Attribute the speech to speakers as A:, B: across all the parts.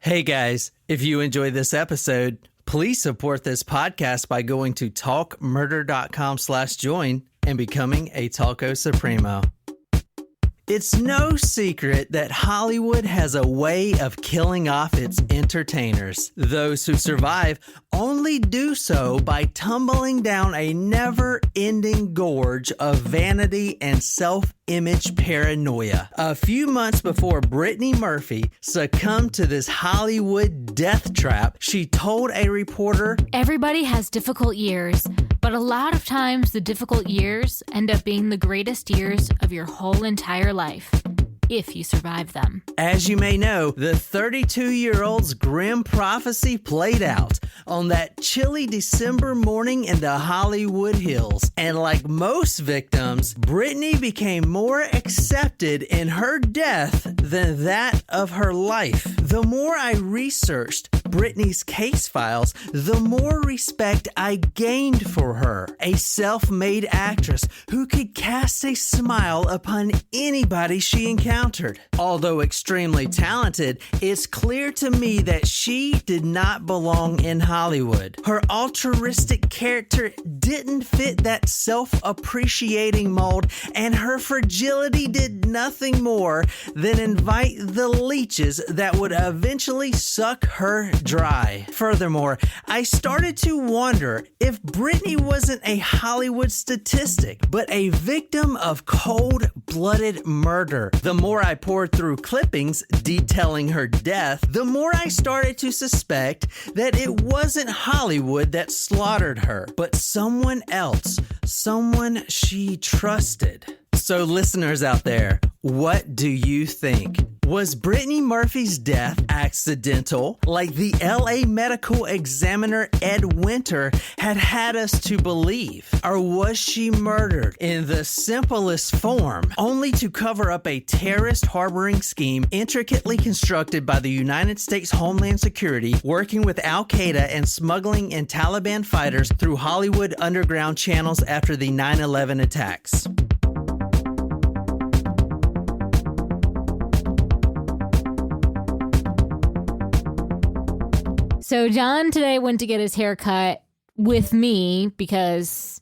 A: Hey guys, if you enjoy this episode, please support this podcast by going to talkmurder.com/join and becoming a Talco Supremo. It's no secret that Hollywood has a way of killing off its entertainers. Those who survive only do so by tumbling down a never-ending gorge of vanity and self-image paranoia. A few months before Brittany Murphy succumbed to this Hollywood death trap, she told a reporter,
B: "Everybody has difficult years, but a lot of times the difficult years end up being the greatest years of your whole entire life, if you survive them."
A: As you may know, the 32-year-old's grim prophecy played out on that chilly December morning in the Hollywood Hills. And like most victims, Brittany became more accepted in her death than that of her life. The more I researched Brittany's case files, the more respect I gained for her. A self-made actress who could cast a smile upon anybody she encountered. Although extremely talented, it's clear to me that she did not belong in Hollywood. Her altruistic character didn't fit that self-appreciating mold, and her fragility did nothing more than invite the leeches that would eventually suck her dry. Furthermore, I started to wonder if Brittany wasn't a Hollywood statistic, but a victim of cold-blooded murder. The more I poured through clippings detailing her death, the more I started to suspect that it wasn't Hollywood that slaughtered her, but someone else, someone she trusted. So listeners out there, what do you think? Was Brittany Murphy's death accidental, like the LA medical examiner Ed Winter had us to believe? Or was she murdered in the simplest form, only to cover up a terrorist harboring scheme intricately constructed by the United States Homeland Security, working with Al-Qaeda and smuggling in Taliban fighters through Hollywood underground channels after the 9/11 attacks?
B: So John today went to get his hair cut with me because,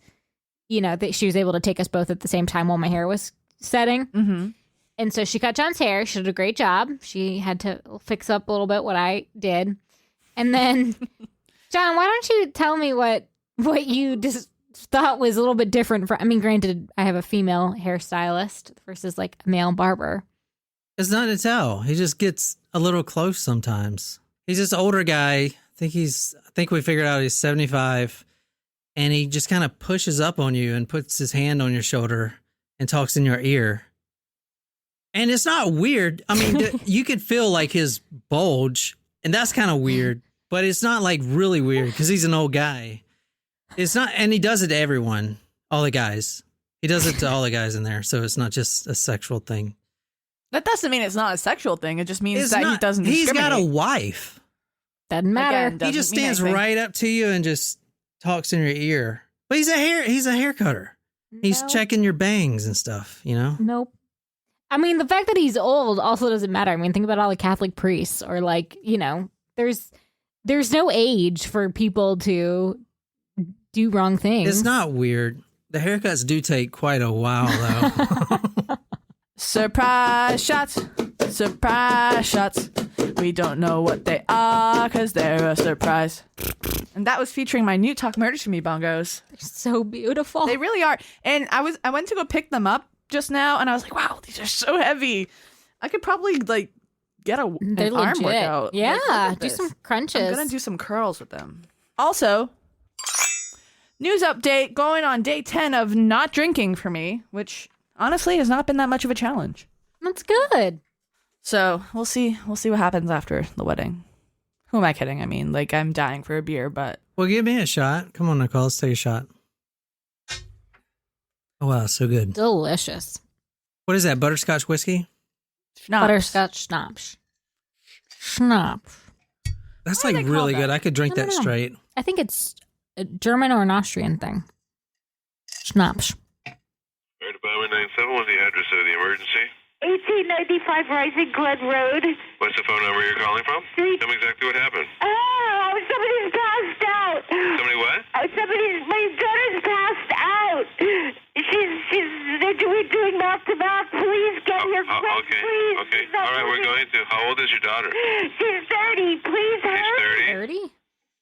B: you know, she was able to take us both at the same time while my hair was setting.
C: Mm-hmm. And
B: so she cut John's hair. She did a great job. She had to fix up a little bit what I did. And then, John, why don't you tell me what you just thought was a little bit different from, I mean, granted, I have a female hairstylist versus like a male barber.
A: It's not to tell. He just gets a little close sometimes. He's this older guy. I think we figured out he's 75, and he just kind of pushes up on you and puts his hand on your shoulder and talks in your ear. And it's not weird. I mean, you could feel like his bulge, and that's kind of weird, but it's not like really weird because he's an old guy. It's not, and he does it to everyone, all the guys. He does it to all the guys in there, so it's not just a sexual thing.
C: that doesn't mean it's not a sexual thing. It just means he doesn't discriminate.
A: He's got a wife.
B: Doesn't matter.
C: Again,
A: He just stands right up to you and just talks in your ear. But he's a hair cutter. He's checking your bangs and stuff, you know?
B: Nope. I mean, the fact that he's old also doesn't matter. I mean, think about all the Catholic priests or like, you know, there's no age for people to do wrong things.
A: It's not weird. The haircuts do take quite a while, though.
C: Surprise shots. Surprise shots. We don't know what they are because they're a surprise. And that was featuring my new Talk Murder to Me bongos.
B: They're so beautiful.
C: They really are. And I went to go pick them up just now, and I was like, wow, these are so heavy. I could probably like get an arm workout.
B: Yeah,
C: like,
B: do some crunches.
C: I'm gonna do some curls with them. Also, news update going on day 10 of not drinking for me, which honestly has not been that much of a challenge.
B: That's good.
C: So we'll see what happens after the wedding. Who am I kidding? I mean, like, I'm dying for a beer, but
A: Well, give me a shot. Come on, Nicole, let's take a shot. Oh, wow, so good.
B: Delicious.
A: What is that, butterscotch whiskey?
C: schnapps.
B: Butterscotch schnapps. Schnapps.
A: That's
C: What do
A: like
C: they call
A: really
C: that?
A: good. I could drink
B: I don't
A: that
B: know.
A: straight.
B: I think it's a German or an Austrian thing. Schnapps.
D: Fire Department 97, what's the address of the emergency?
E: 1895 Rising Glen Road.
D: What's the phone number you're calling from?
E: Street.
D: Tell me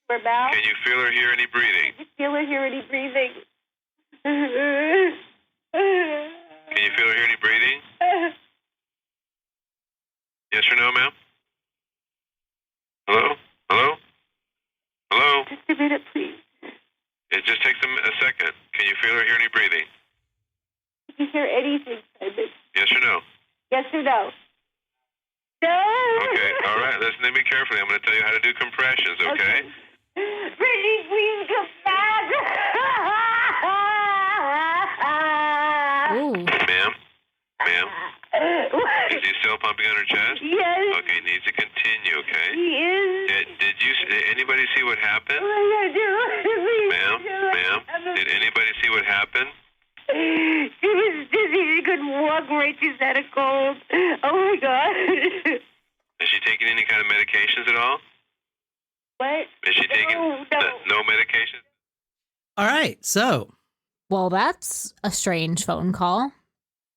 E: Her mouth.
D: Can you feel or hear any breathing?
E: Can you feel or hear any breathing?
D: Can you feel or hear any breathing? Yes or no, ma'am? Hello? Hello? Hello?
E: Just a minute, please.
D: It just takes a second. Can you feel or hear any breathing?
E: Can you hear anything, Simon?
D: Yes or no?
E: Yes or no? No.
D: Okay, all right. Listen to me carefully. I'm going to tell you how to do compressions, okay?
E: Brittany, please come back.
B: Ooh.
D: Ma'am? Ma'am? Is he still pumping on her chest?
E: Yes.
D: Okay, he needs to continue, okay?
E: He is.
D: Did anybody see what happened?
E: What am I gonna do? Please,
D: Ma'am? Ma'am? Did anybody see what happened?
E: She was dizzy. She couldn't walk right. She's had a cold. Oh my God.
D: Is she taking any kind of medications at all?
E: What?
D: Is she taking no medications?
A: All right, so
B: Well, that's a strange phone call.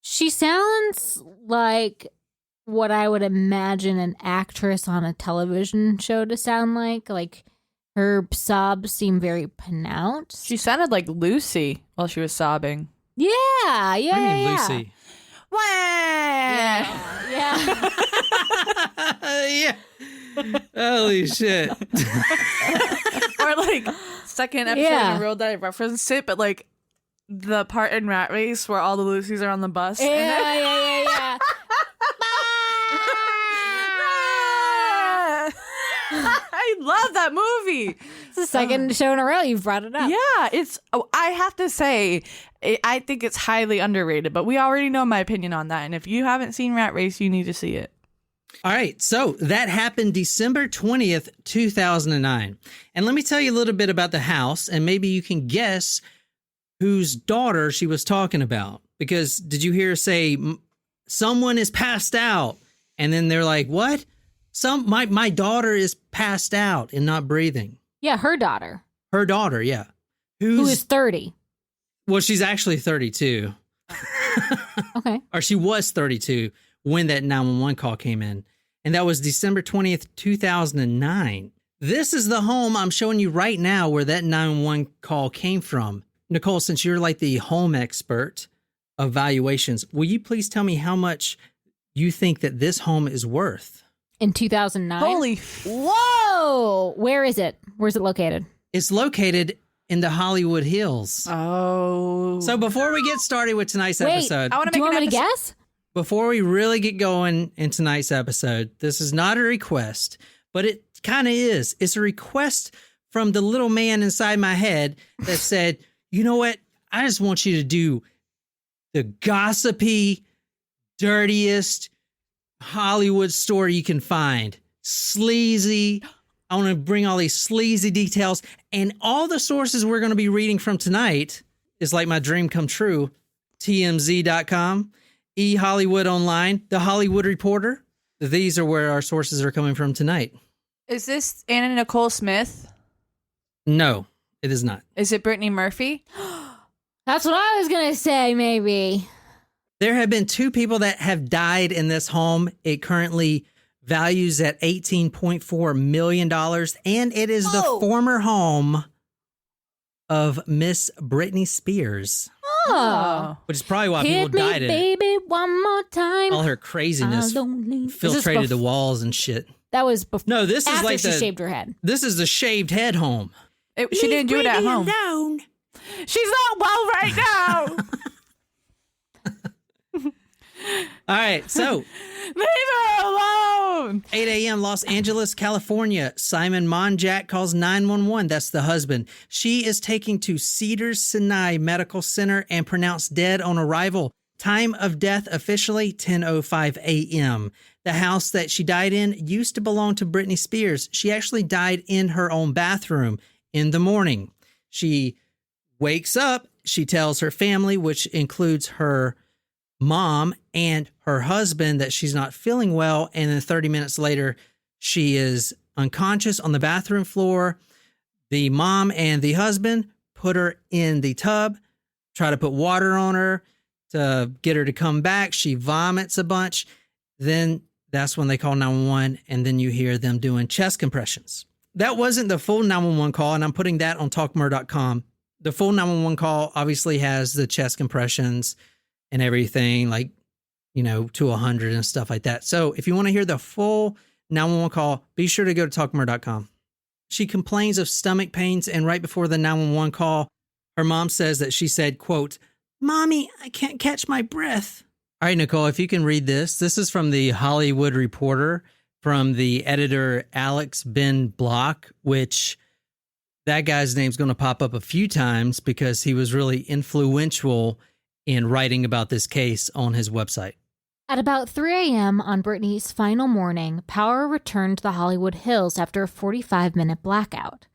B: She sounds like what I would imagine an actress on a television show to sound like. Like, her sobs seem very pronounced.
C: She sounded like Lucy while she was sobbing.
B: Yeah.
A: what do you mean, Lucy?
B: Yeah.
A: Yeah. Holy shit.
C: Or like second episode
B: Yeah.
C: in Real Life reference it, but like the part in Rat Race where all the Lucys are on the bus. and then-
B: Yeah.
C: I love that movie.
B: It's the second show in a row you've brought it up.
C: Yeah, it's. Oh, I have to say, I think it's highly underrated. But we already know my opinion on that. And if you haven't seen Rat Race, you need to see it.
A: All right, so that happened December 20th, 2009. And let me tell you a little bit about the house, and maybe you can guess whose daughter she was talking about. Because did you hear her say, someone is passed out? And then they're like, what? My daughter is passed out and not breathing.
B: Yeah, her daughter,
A: Her daughter, yeah.
B: who is 30.
A: Well, she's actually 32.
B: Okay.
A: Or she was 32 when that 911 call came in. And that was December 20th, 2009. This is the home I'm showing you right now where that 911 call came from. Nicole, since you're like the home expert of valuations, will you please tell me how much you think that this home is worth?
B: In 2009.
C: Holy.
B: Whoa! Where is it? Where's it located?
A: It's located in the Hollywood Hills.
C: Oh.
A: So before we get started with tonight's
B: Wait,
A: episode,
C: I want
B: Do
C: to
B: you
C: make
B: want
C: an
B: me to
C: episode.
B: guess?
A: before we really get going in tonight's episode, this is not a request, but it kind of is. It's a request from the little man inside my head that said, you know what? I just want you to do the gossipy, dirtiest Hollywood story you can find. Sleazy. I want to bring all these sleazy details. And all the sources we're going to be reading from tonight is like my dream come true. TMZ.com, eHollywood Online, The Hollywood Reporter. These are where our sources are coming from tonight.
C: Is this Anna Nicole Smith?
A: No, it is not.
C: Is it Brittany Murphy?
B: That's what I was going to say, maybe.
A: There have been two people that have died in this home. It currently values at $18.4 million, and it is the former home of Miss Britney Spears,
B: Oh.
A: which is probably why
B: Hit
A: people
B: me,
A: died in it.
B: baby, one more time.
A: All her craziness
B: I don't need-
A: infiltrated
B: Is this
A: the walls and shit.
B: That was before.
A: No, this is
B: after
A: like
B: she
A: the
B: shaved her head.
A: this is the shaved head home.
C: She didn't do it at home.
A: Alone.
C: She's not well right now.
A: All right, so
C: Leave her alone.
A: 8 a.m. Los Angeles, California. Simon Monjack calls 911. That's the husband. She is taken to Cedars-Sinai Medical Center and pronounced dead on arrival. Time of death officially 10:05 a.m. The house that she died in used to belong to Britney Spears. She actually died in her own bathroom in the morning. She wakes up. She tells her family, which includes her mom and her husband, that she's not feeling well. And then 30 minutes later, she is unconscious on the bathroom floor. The mom and the husband put her in the tub, try to put water on her to get her to come back. She vomits a bunch. Then that's when they call 911. And then you hear them doing chest compressions. that wasn't the full 911 call, and I'm putting that on talkmurder.com. The full 911 call obviously has the chest compressions and everything, like, to 100 and stuff like that. So if you want to hear the full 911 call, be sure to go to talkmurder.com. She complains of stomach pains, and right before the 911 call, her mom says that she said, quote, "Mommy, I can't catch my breath." All right, Nicole, if you can read this. This is from the Hollywood Reporter, from the editor Alex Ben Block, which that guy's name's going to pop up a few times because he was really influential in writing about this case on his website.
B: At about 3 a.m. on Brittany's final morning, power returned to the Hollywood Hills after a 45-minute blackout.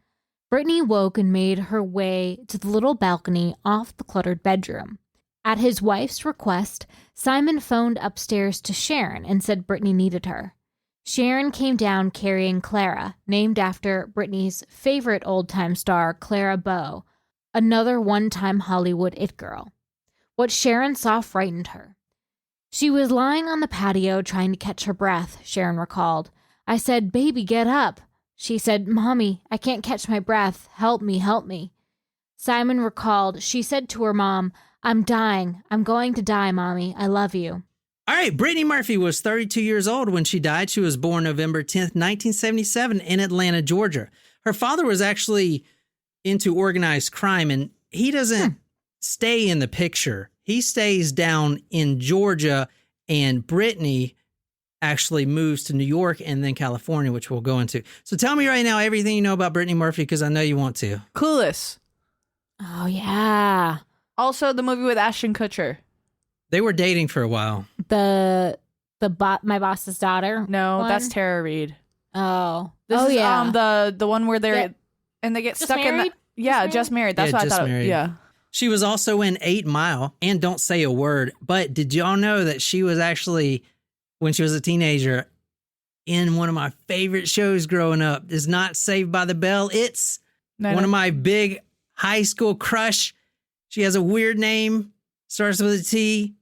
B: Brittany woke and made her way to the little balcony off the cluttered bedroom. At his wife's request, Simon phoned upstairs to Sharon and said Brittany needed her. Sharon came down carrying Clara, named after Brittany's favorite old-time star, Clara Bow, another one-time Hollywood it girl. What Sharon saw frightened her. She was lying on the patio trying to catch her breath, Sharon recalled. I said, "Baby, get up." She said, "Mommy, I can't catch my breath. Help me, help me." Simon recalled, she said to her mom, "I'm dying. I'm going to die, Mommy. I love you."
A: All right, Brittany Murphy was 32 years old when she died. She was born November 10th, 1977 in Atlanta, Georgia. Her father was actually into organized crime, and he doesn't stay in the picture. He stays down in Georgia, and Brittany actually moves to New York and then California, which we'll go into. So tell me right now everything you know about Brittany Murphy, because I know you want to.
C: Clueless.
B: Oh, yeah.
C: Also, the movie with Ashton Kutcher.
A: They were dating for a while.
B: My boss's daughter.
C: No,
B: one?
C: that's Tara Reid.
B: Oh.
C: This is
B: yeah.
C: the one where they're
B: Yeah.
C: and they get
B: Just
C: stuck
B: married?
C: in the yeah, just married. That's
A: Yeah,
C: what I
A: Just
C: thought.
A: Married.
C: Yeah.
A: She was also in 8 Mile and Don't Say a Word. But did y'all know that she was actually, when she was a teenager, in one of my favorite shows growing up? It's not Saved by the Bell. It's one of my big high school crush. She has a weird name, starts with a T,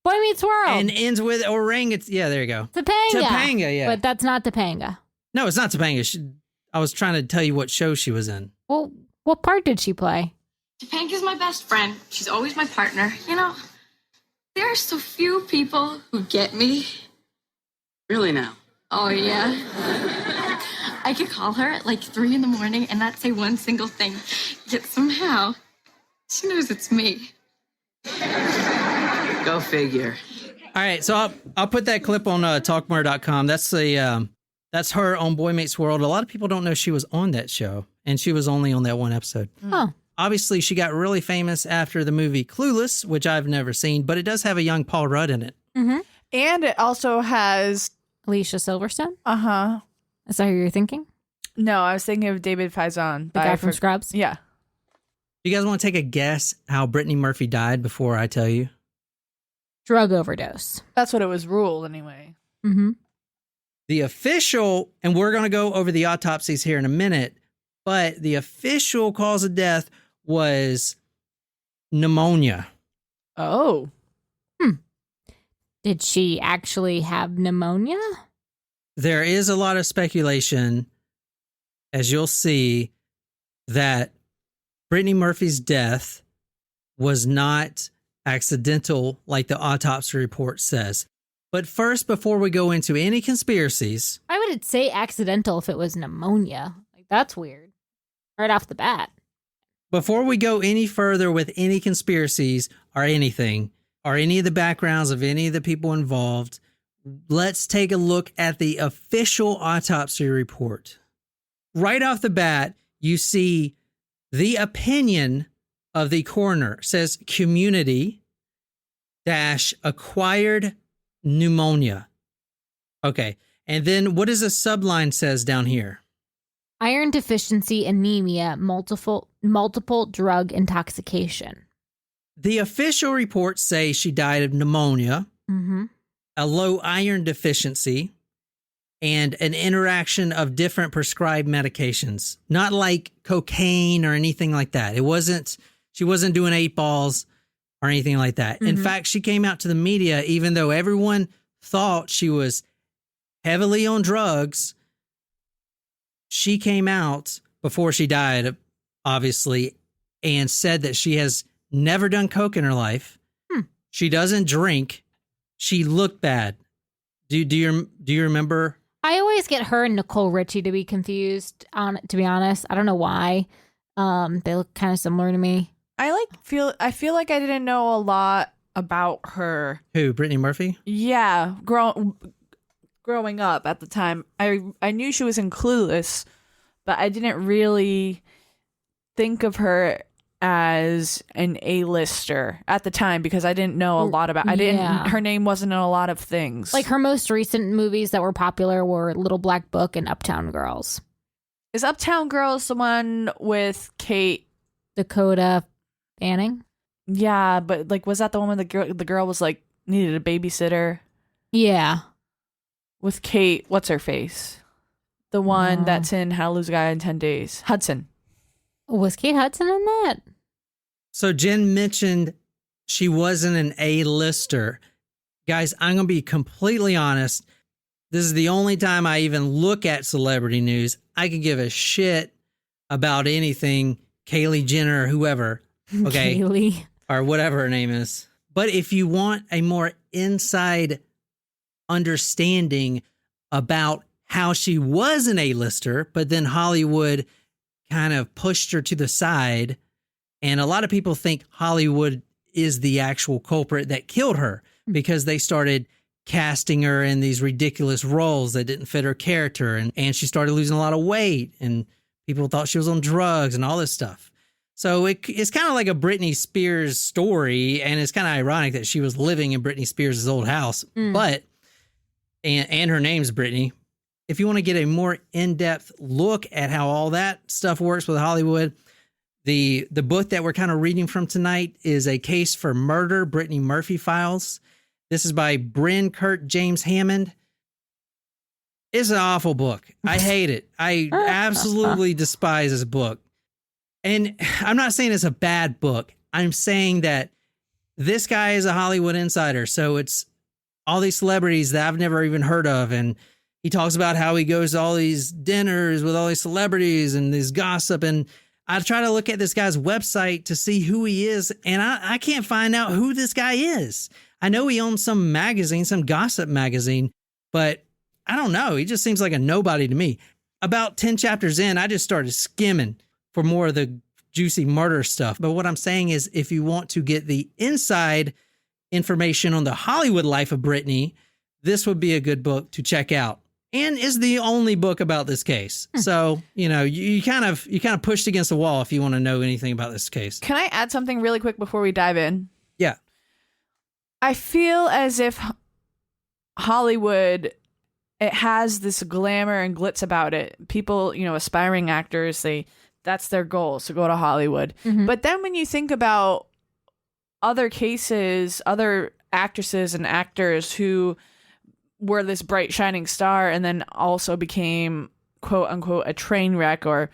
B: Boy Meets World.
A: and ends with orangutan. Yeah, there you go.
B: Topanga.
A: Topanga, yeah.
B: But that's not Topanga.
A: No, it's not Topanga. I was trying to tell you what show she was in.
B: Well, what part did she play?
F: Topanga's my best friend. She's always my partner. There are so few people who get me.
G: Really now?
F: Oh, yeah. I could call her at like 3 in the morning and not say one single thing. Yet somehow, she knows it's me.
G: Go figure.
A: All right, so I'll put that clip on talkmore.com. That's her on Boy Meets World. A lot of people don't know she was on that show, and she was only on that one episode.
B: Oh.
A: Obviously, she got really famous after the movie Clueless, which I've never seen, but it does have a young Paul Rudd in it.
B: Mm-hmm.
C: And it also has
B: Alicia Silverstone?
C: uh-huh.
B: Is that who you're thinking?
C: No, I was thinking of David Faison.
B: The guy from Scrubs?
C: Yeah.
A: You guys want to take a guess how Brittany Murphy died before I tell you?
B: Drug overdose.
C: That's what it was ruled anyway.
B: Mm-hmm.
A: The official, and we're going to go over the autopsies here in a minute, but the official cause of death was pneumonia.
C: Oh.
B: Did she actually have pneumonia?
A: There is a lot of speculation, as you'll see, that Brittany Murphy's death was not accidental like the autopsy report says. But first, before we go into any conspiracies...
B: I would say accidental if it was pneumonia. Like, that's weird. Right off the bat.
A: Before we go any further with any conspiracies or anything, or any of the backgrounds of any of the people involved, let's take a look at the official autopsy report. Right off the bat, you see the opinion of the coroner says community-acquired pneumonia. Okay. And then what does the subline says down here?
B: Iron deficiency, anemia, multiple drug intoxication.
A: The official reports say she died of pneumonia, a low iron deficiency, and an interaction of different prescribed medications. Not like cocaine or anything like that. She wasn't doing 8 balls or anything like that. In fact, she came out to the media, even though everyone thought she was heavily on drugs, she came out before she died, obviously, and said that she has never done coke in her life. She doesn't drink. She looked bad. Do you remember?
B: I always get her and Nicole Richie to be confused. To be honest, I don't know why. They look kind of similar to me.
C: I feel like I didn't know a lot about her.
A: Who? Brittany Murphy?
C: Yeah, growing up at the time, I knew she was in Clueless, but I didn't really think of her as an A-lister at the time because I didn't know a lot about. Her name wasn't in a lot of things.
B: Like her most recent movies that were popular were Little Black Book and Uptown Girls.
C: Is Uptown Girls the one with Kate
B: Dakota Fanning?
C: Yeah, but like, was that the one where the girl was like needed a babysitter?
B: Yeah,
C: with Kate. What's her face? The one that's in How to Lose a Guy in 10 Days. Hudson.
B: Was Kate Hudson in that?
A: So Jen mentioned she wasn't an A-lister. Guys, I'm going to be completely honest. This is the only time I even look at celebrity news. I could give a shit about anything, Kylie Jenner or whoever. Okay.
B: Kaylee.
A: Or whatever her name is. But if you want a more inside understanding about how she was an A-lister, but then Hollywood kind of pushed her to the side. And a lot of people think Hollywood is the actual culprit that killed her because they started casting her in these ridiculous roles that didn't fit her character. And she started losing a lot of weight and people thought she was on drugs and all this stuff. So it's kind of like a Britney Spears story. And it's kind of ironic that she was living in Britney Spears' old house, but, and her name's Brittany. If you want to get a more in-depth look at how all that stuff works with Hollywood, the book that we're kind of reading from tonight is A Case for Murder, Brittany Murphy Files. This is by Bryn Kurt James Hammond. It's an awful book. I hate it. I absolutely despise this book. And I'm not saying it's a bad book. I'm saying that this guy is a Hollywood insider. So it's all these celebrities that I've never even heard of. And he talks about how he goes to all these dinners with all these celebrities and this gossip. And I try to look at this guy's website to see who he is. And I can't find out who this guy is. I know he owns some magazine, some gossip magazine, but I don't know. He just seems like a nobody to me. About 10 chapters in, I just started skimming for more of the juicy murder stuff. But what I'm saying is if you want to get the inside information on the Hollywood life of Brittany, this would be a good book to check out. And is the only book about this case. So, you know, you kind of pushed against the wall if you want to know anything about this case.
C: Can I add something really quick before we dive in?
A: Yeah.
C: I feel as if Hollywood, it has this glamour and glitz about it. People, you know, aspiring actors, that's their goal, so go to Hollywood. But then when you think about other cases, other actresses and actors who were this bright shining star and then also became quote unquote a train wreck or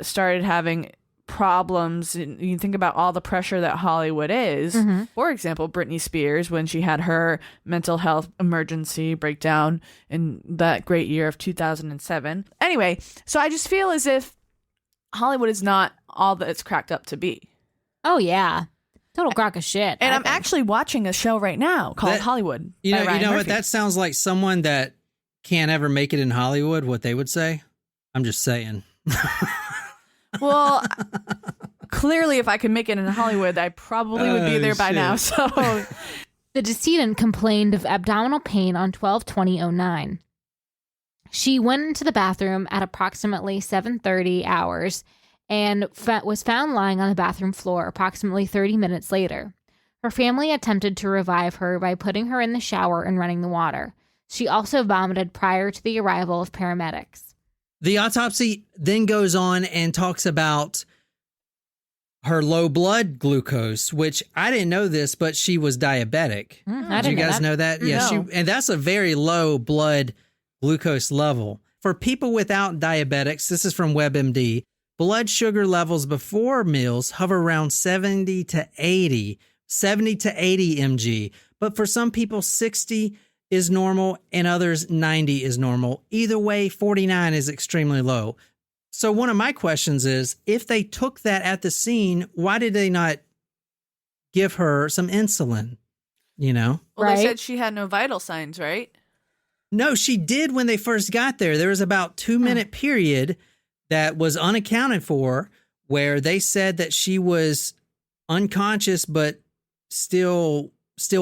C: started having problems, and you think about all the pressure that Hollywood is. For example, Britney Spears, when she had her mental health emergency breakdown in that great year of 2007. Anyway, so I just feel as if Hollywood is not all that it's cracked up to be.
B: Oh yeah, total crock of shit.
C: And
B: I
C: I'm
B: think.
C: actually watching a show right now called Hollywood.
A: You know
C: Ryan
A: what?
C: Murphy.
A: That sounds like someone that can't ever make it in Hollywood, what they would say. I'm just saying.
C: Well, clearly, if I could make it in Hollywood, I probably would be there by now. So,
B: The decedent complained of abdominal pain on 12/20/09. She went into the bathroom at approximately 7:30 hours and was found lying on the bathroom floor approximately 30 minutes later. Her family attempted to revive her by putting her in the shower and running the water. She also vomited prior to the arrival of paramedics.
A: The autopsy then goes on and talks about her low blood glucose, which I didn't know this, but she was diabetic.
B: I
A: Did you
B: didn't
A: guys know that? Yeah,
C: No.
A: and that's a very low blood glucose level. For people without diabetics, this is from WebMD, blood sugar levels before meals hover around 70 to 80 mg. But for some people, 60 is normal and others 90 is normal. Either way, 49 is extremely low. So one of my questions is, if they took that at the scene, why did they not give her some insulin? You know?
C: Well, they
B: Right.
C: said she had no vital signs, right?
A: No, she did when they first got there. There was about 2-minute period that was unaccounted for where they said that she was unconscious but still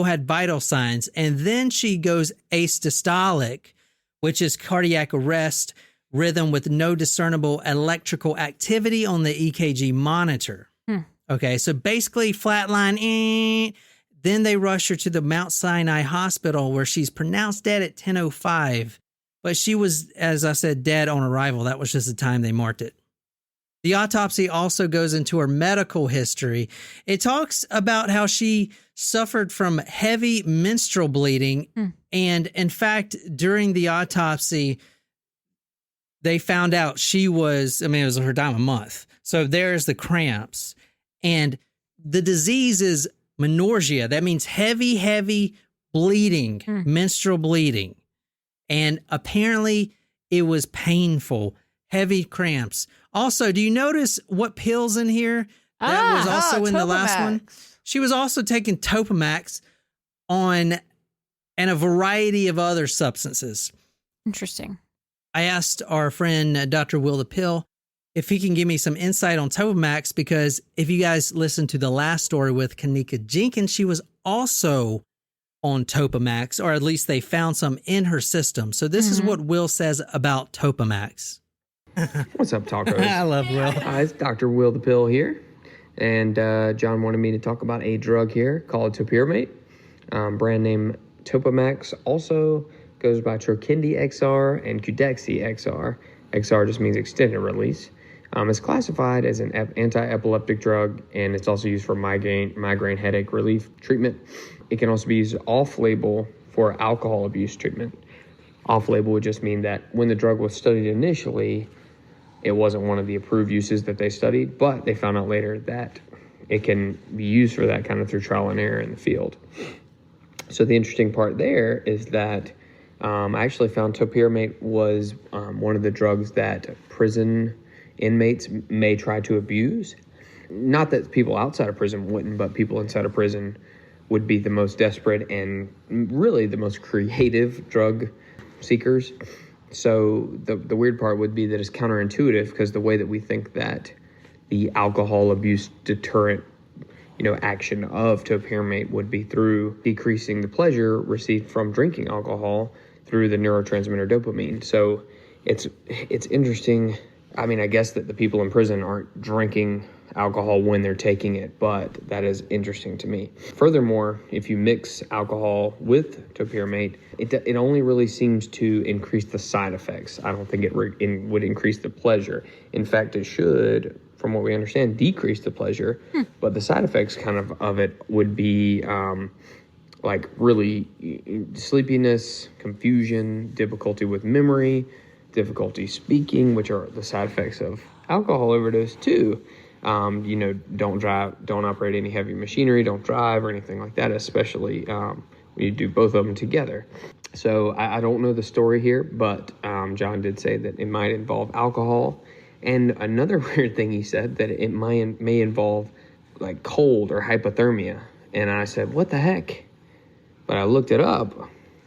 A: had vital signs. And then she goes asystolic, which is cardiac arrest rhythm with no discernible electrical activity on the EKG monitor. Okay, so basically flatline. Then they rush her to the Mount Sinai Hospital where she's pronounced dead at 10:05. But she was, as I said, dead on arrival. That was just the time they marked it. The autopsy also goes into her medical history. It talks about how she suffered from heavy menstrual bleeding. And in fact, during the autopsy, they found out she was, it was her time of month. So there's the cramps. And the disease is menorrhagia. That means heavy bleeding, menstrual bleeding. And apparently it was painful, heavy cramps. Also, do you notice what pills in here that was also in the last one? She was also taking Topamax and a variety of other substances.
B: Interesting.
A: I asked our friend, Dr. Will the Pill, if he can give me some insight on Topamax, because if you guys listened to the last story with Kanika Jenkins, she was also on Topamax, or at least they found some in her system. So this is what Will says about Topamax.
H: What's up, tacos?
A: I love Will.
H: Hi, it's Dr. Will the Pill here. And John wanted me to talk about a drug here called topiramate. Brand name Topamax also goes by Trokendi XR and Qudexi XR. XR just means extended release. It's classified as an anti-epileptic drug, and it's also used for migraine headache relief treatment. It can also be used off-label for alcohol abuse treatment. Off-label would just mean that when the drug was studied initially, it wasn't one of the approved uses that they studied, but they found out later that it can be used for that kind of through trial and error in the field. So the interesting part there is that I actually found topiramate was one of the drugs that prison inmates may try to abuse. Not that people outside of prison wouldn't, but people inside of prison would be the most desperate and really the most creative drug seekers. So the weird part would be that it's counterintuitive, because the way that we think that the alcohol abuse deterrent action of topiramate would be through decreasing the pleasure received from drinking alcohol through the neurotransmitter dopamine. So it's interesting. I guess that the people in prison aren't drinking alcohol when they're taking it, but that is interesting to me. Furthermore, if you mix alcohol with topiramate, it only really seems to increase the side effects. I don't think it would increase the pleasure. In fact, it should, from what we understand, decrease the pleasure, but the side effects of it would be like really sleepiness, confusion, difficulty with memory, difficulty speaking, which are the side effects of alcohol overdose too. Don't drive, don't operate any heavy machinery, don't drive or anything like that, especially when you do both of them together. So I don't know the story here, but John did say that it might involve alcohol. And another weird thing he said, that it may involve like cold or hypothermia. And I said, what the heck? But I looked it up,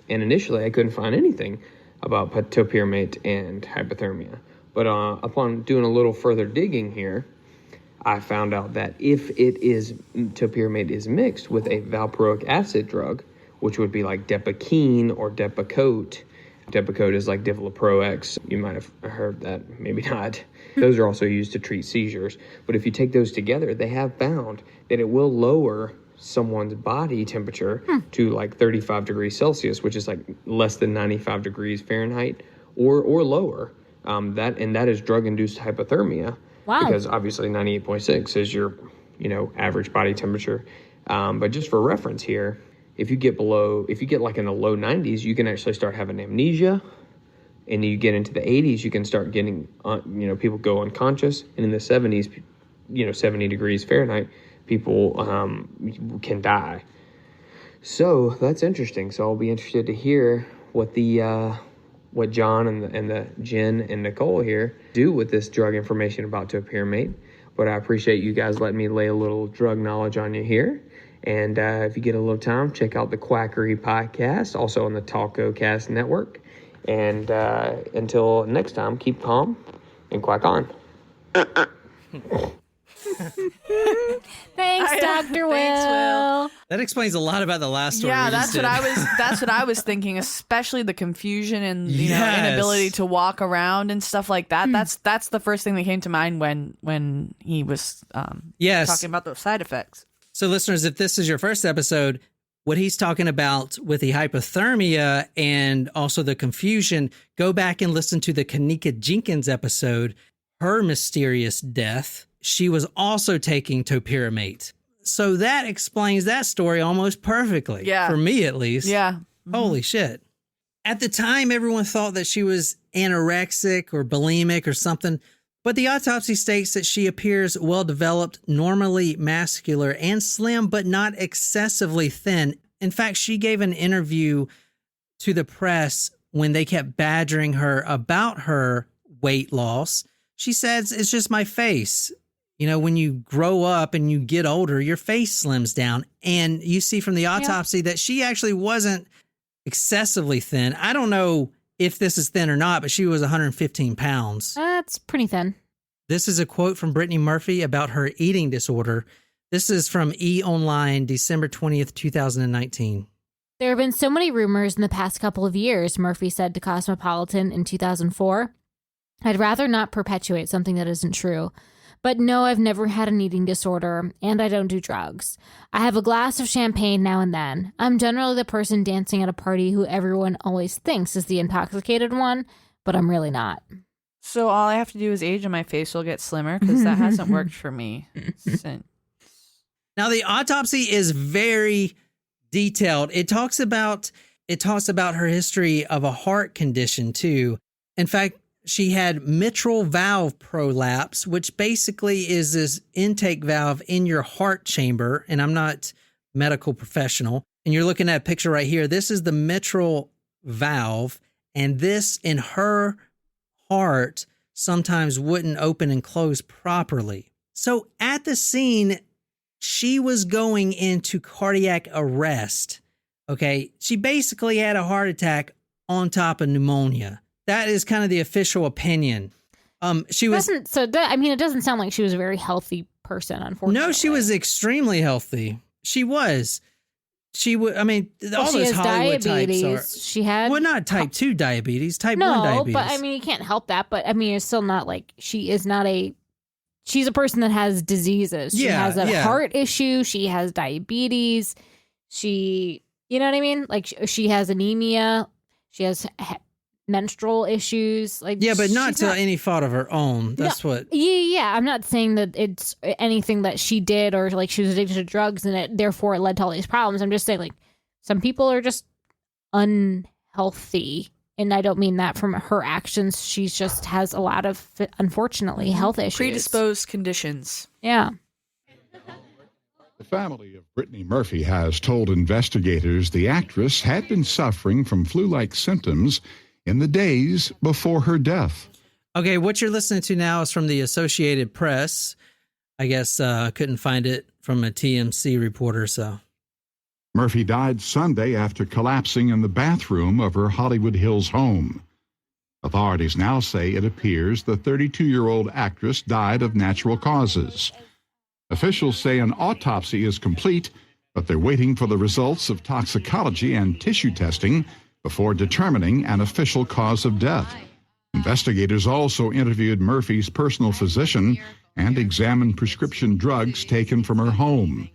H: and initially I couldn't find anything about topiramate and hypothermia. But upon doing a little further digging here, I found out that if topiramate is mixed with a valproic acid drug, which would be like Depakine or Depakote. Depakote is like Divaloprox. You might have heard that, maybe not. Those are also used to treat seizures. But if you take those together, they have found that it will lower someone's body temperature to like 35 degrees Celsius, which is like less than 95 degrees Fahrenheit or lower. That is drug-induced hypothermia.
B: Wow.
H: Because obviously 98.6 is your, average body temperature. But just for reference here, if you get like in the low 90s, you can actually start having amnesia. And you get into the 80s, you can start getting, people go unconscious. And in the 70s, 70 degrees Fahrenheit, people can die. So that's interesting. So I'll be interested to hear what what John and the Jen and Nicole here do with this drug information about to appear mate. But I appreciate you guys letting me lay a little drug knowledge on you here. And if you get a little time, check out the Quackery podcast, also on the Talco Cast Network. And until next time, keep calm and quack on.
B: Thanks, Dr. Will.
A: That explains a lot about the last story.
C: Yeah, that's what I was thinking, especially the confusion and inability to walk around and stuff like that. That's the first thing that came to mind when he was talking about those side effects.
A: So listeners, if this is your first episode, what he's talking about with the hypothermia and also the confusion, go back and listen to the Kanika Jenkins episode, her mysterious death. She was also taking topiramate. So that explains that story almost perfectly.
C: Yeah.
A: For me, at least.
C: Yeah.
A: Holy shit. At the time, everyone thought that she was anorexic or bulimic or something, but the autopsy states that she appears well-developed, normally muscular and slim, but not excessively thin. In fact, she gave an interview to the press when they kept badgering her about her weight loss. She says, it's just my face. You know, when you grow up and you get older, your face slims down. And you see from the autopsy that she actually wasn't excessively thin. I don't know if this is thin or not, but she was 115 pounds.
B: That's pretty thin.
A: This is a quote from Brittany Murphy about her eating disorder. This is from E! Online, December 20th, 2019.
B: There have been so many rumors in the past couple of years, Murphy said to Cosmopolitan in 2004. I'd rather not perpetuate something that isn't true. But no, I've never had an eating disorder, and I don't do drugs. I have a glass of champagne now and then. I'm generally the person dancing at a party who everyone always thinks is the intoxicated one, but I'm really not.
C: So all I have to do is age and my face will get slimmer, because that hasn't worked for me since.
A: Now, the autopsy is very detailed. It talks about her history of a heart condition, too. In fact, she had mitral valve prolapse, which basically is this intake valve in your heart chamber. And I'm not a medical professional. And you're looking at a picture right here. This is the mitral valve. And this in her heart sometimes wouldn't open and close properly. So at the scene, she was going into cardiac arrest. Okay. She basically had a heart attack on top of pneumonia. That is kind of the official opinion. She was.
B: It doesn't sound like she was a very healthy person, unfortunately.
A: No, she was extremely healthy. She was. She would. I mean, all those Hollywood
B: diabetes.
A: types are.
B: She had.
A: Well, not type 2 diabetes, type 1
B: No,
A: diabetes.
B: but I mean, you can't help that. But I mean, it's still not like she is not a. She's a person that has diseases. She has a heart issue. She has diabetes. You know what I mean? Like she has anemia. She has menstrual issues, like
A: but not to any fault of her own. That's what.
B: Yeah. I'm not saying that it's anything that she did or like she was addicted to drugs and therefore it led to all these problems. I'm just saying like some people are just unhealthy, and I don't mean that from her actions. She just has a lot of, unfortunately, health issues,
C: predisposed conditions.
B: Yeah.
I: The family of Brittany Murphy has told investigators the actress had been suffering from flu-like symptoms in the days before her death.
A: Okay, what you're listening to now is from the Associated Press. I guess couldn't find it from a TMC reporter, so.
I: Murphy died Sunday after collapsing in the bathroom of her Hollywood Hills home. Authorities now say it appears the 32-year-old actress died of natural causes. Officials say an autopsy is complete, but they're waiting for the results of toxicology and tissue testing before determining an official cause of death. Investigators also interviewed Murphy's personal physician and examined prescription drugs taken from her home.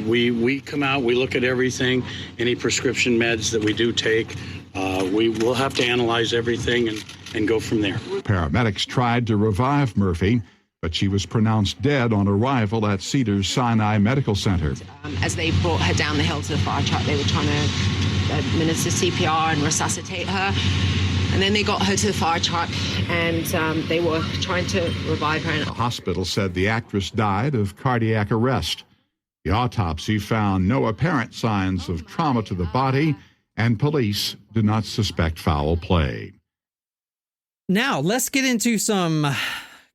J: We come out, we look at everything, any prescription meds that we do take. We will have to analyze everything and go from there.
I: Paramedics tried to revive Murphy, but she was pronounced dead on arrival at Cedars-Sinai Medical Center.
K: As they brought her down the hill to the fire truck, they were trying to administer CPR and resuscitate her. And then they got her to the fire truck, and they were trying to revive her.
I: The hospital said the actress died of cardiac arrest. The autopsy found no apparent signs of trauma to the body, and police do not suspect foul play.
A: Now, let's get into some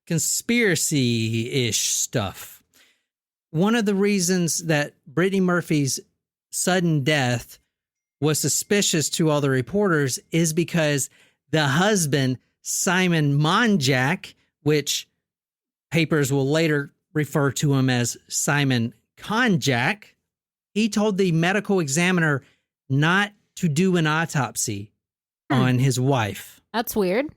A: conspiracy-ish stuff. One of the reasons that Brittany Murphy's sudden death was suspicious to all the reporters is because the husband, Simon Monjack, which papers will later refer to him as Simon Konjac, he told the medical examiner not to do an autopsy on his wife.
B: That's weird.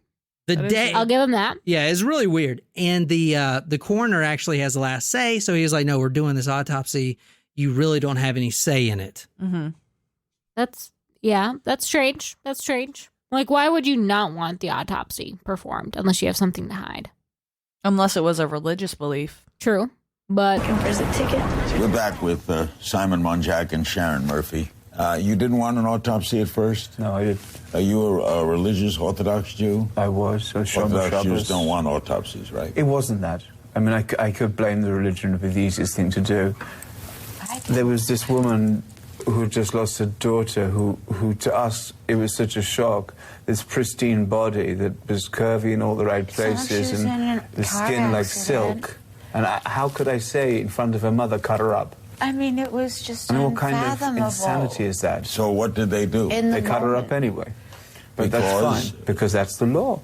A: I'll
B: give him that.
A: Yeah, it's really weird. And the coroner actually has the last say, so he was like, no, we're doing this autopsy. You really don't have any say in it.
C: Mm-hmm.
B: That's strange. That's strange. Like, why would you not want the autopsy performed unless you have something to hide?
C: Unless it was a religious belief.
B: True, but...
L: Where's the ticket? We're back with Simon Monjack and Sharon Murphy. You didn't want an autopsy at first?
M: No, I didn't.
L: Are you a religious Orthodox Jew?
M: I was.
L: Orthodox Jews don't want autopsies, right?
M: It wasn't that. I mean, I could blame the religion. It would be the easiest thing to do. There was this woman who just lost her daughter who to us, it was such a shock. This pristine body that was curvy in all the right places and the skin like silk. And how could I say in front of her mother, cut her up?
N: I mean, it was just
M: what kind of
N: unfathomable.
M: insanity is that?
L: So what did they do?
M: They cut her up anyway. But that's fine, because that's the law.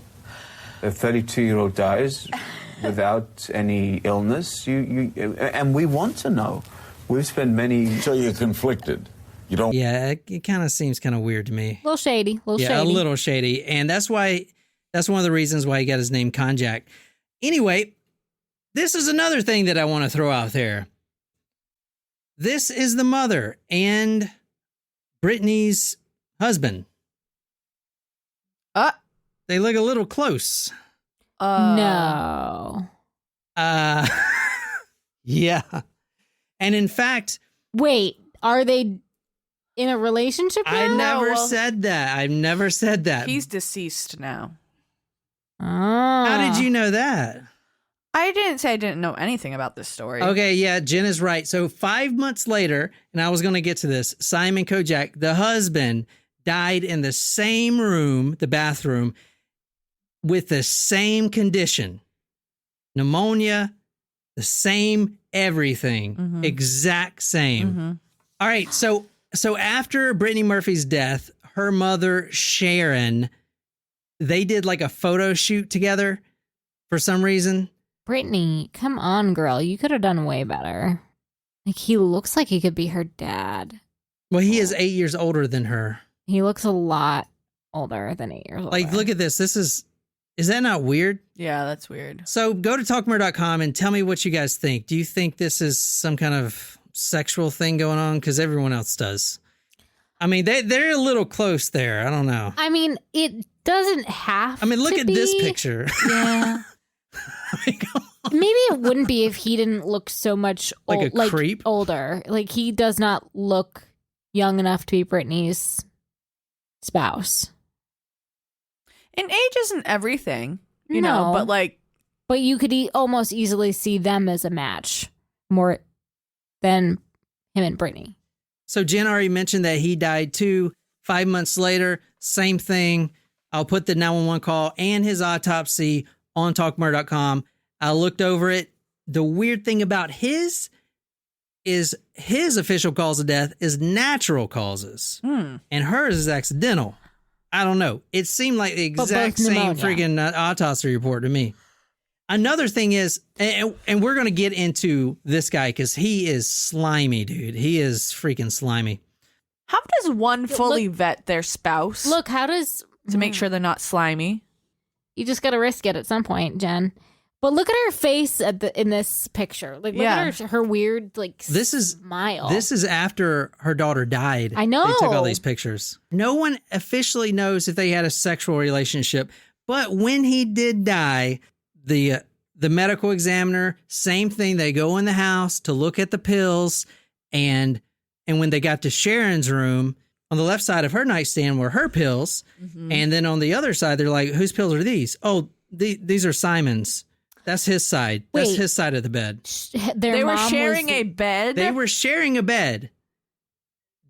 M: A 32-year-old dies without any illness, and we want to know. We've spent many...
L: So you're conflicted. You don't...
A: Yeah, it kind of seems kind of weird to me.
B: A little shady.
A: A little shady. And that's one of the reasons why he got his name Konjac. Anyway, this is another thing that I want to throw out there. This is the mother and Brittany's husband. They look a little close.
B: No.
A: Yeah. And in fact...
B: Wait, are they in a relationship now?
A: I never said that. I've never said that.
C: He's deceased now.
A: How did you know that?
C: I didn't say I didn't know anything about this story.
A: Okay, yeah, Jen is right. So 5 months later, and I was going to get to this, Simon Konjac, the husband, died in the same room, the bathroom, with the same condition. Pneumonia, the same everything, exact same. All right, so after Brittany Murphy's death, her mother, Sharon, they did like a photo shoot together for some reason.
B: Brittany, come on, girl. You could have done way better. Like, he looks like he could be her dad.
A: Well, he is 8 years older than her.
B: He looks a lot older than 8 years old.
A: Like, look at this. Is that not weird?
C: Yeah, that's weird.
A: So go to talkmore.com and tell me what you guys think. Do you think this is some kind of sexual thing going on? Because everyone else does. I mean, they're a little close there. I don't know.
B: I mean, it doesn't have to be.
A: I mean, look at this picture.
B: Yeah. Maybe it wouldn't be if he didn't look so much
A: creep?
B: older. Like, he does not look young enough to be Brittany's spouse.
C: And age isn't everything, you know, but like...
B: But you could almost easily see them as a match more than him and Brittany.
A: So Jen already mentioned that he died too. 5 months later, same thing. I'll put the 911 call and his autopsy on talkmore.com. I looked over it. The weird thing about his official cause of death is natural causes. And hers is accidental. I don't know. It seemed like the exact same freaking autopsy report to me. Another thing is, and we're going to get into this guy because he is slimy, dude. He is freaking slimy.
C: How does one fully vet their spouse?
B: Look, how does...
C: To make sure they're not slimy?
B: You just got to risk it at some point, Jen. But look at her face in this picture. Like, look at her weird, like, smile.
A: This is after her daughter died.
B: I know.
A: They took all these pictures. No one officially knows if they had a sexual relationship. But when he did die, the medical examiner, same thing. They go in the house to look at the pills. And when they got to Sharon's room, on the left side of her nightstand were her pills. And then on the other side, they're like, whose pills are these? Oh, these are Simon's. That's his side. That's his side of the bed.
C: They were sharing a bed?
A: They were sharing a bed.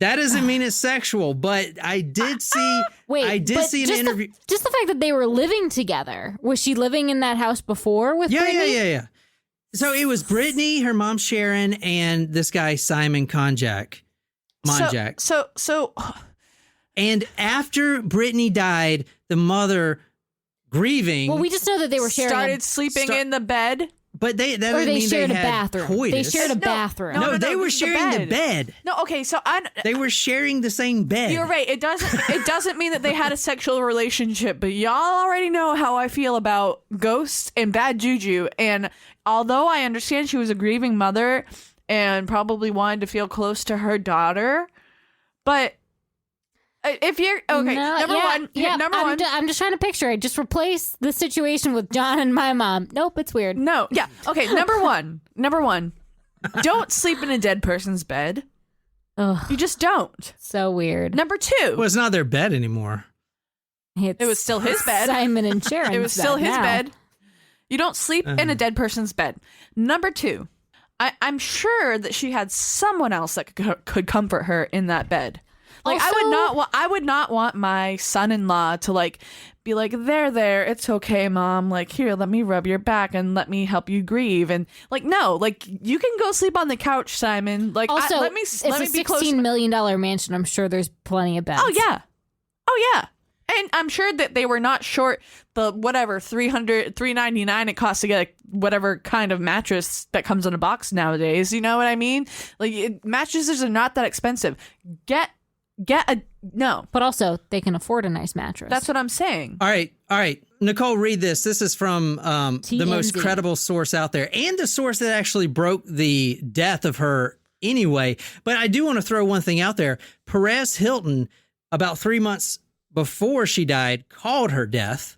A: That doesn't mean it's sexual, but I did see an interview.
B: Just the fact that they were living together. Was she living in that house before with Brittany?
A: Yeah. So it was Brittany, her mom Sharon, and this guy Simon Monjack.
C: So
A: and after Brittany died, the mother grieving.
B: Well, we just know that they were
C: started sleeping in the bed.
A: But that
B: or
A: didn't
B: they
A: mean
B: shared
A: they
B: a
A: had
B: bathroom.
A: coitus.
B: They shared a bathroom.
A: No, they were sharing the bed.
C: No, okay, so
A: they were sharing the same bed.
C: You're right. It doesn't mean that they had a sexual relationship, but y'all already know how I feel about ghosts and bad juju. And although I understand she was a grieving mother and probably wanted to feel close to her daughter, but if you're okay, number one,
B: I'm just trying to picture it. Just replace the situation with John and my mom. Nope, it's weird.
C: No, yeah, okay. Number one, don't sleep in a dead person's bed.
B: Ugh,
C: you just don't.
B: So weird.
C: Number two,
A: well, it's not their bed anymore.
C: It was still his bed.
B: Simon and Sharon's
C: It was still his
B: now.
C: bed. You don't sleep in a dead person's bed. Number two, I'm sure that she had someone else that could comfort her in that bed. Like
B: Also,
C: I would not want my son-in-law to like be like, there, it's okay, mom. Like, here, let me rub your back and let me help you grieve. And like, no, like you can go sleep on the couch, Simon. Like,
B: also,
C: let me be close.
B: $16 million mansion. I'm sure there's plenty of beds.
C: Oh yeah. And I'm sure that they were not short the whatever $399 it costs to get whatever kind of mattress that comes in a box nowadays. You know what I mean? Like mattresses are not that expensive. Get a no.
B: But also they can afford a nice mattress.
C: That's what I'm saying.
A: All right. Nicole, read this. This is from the most credible source out there and the source that actually broke the death of her anyway. But I do want to throw one thing out there. Perez Hilton, about 3 months before she died, called her death.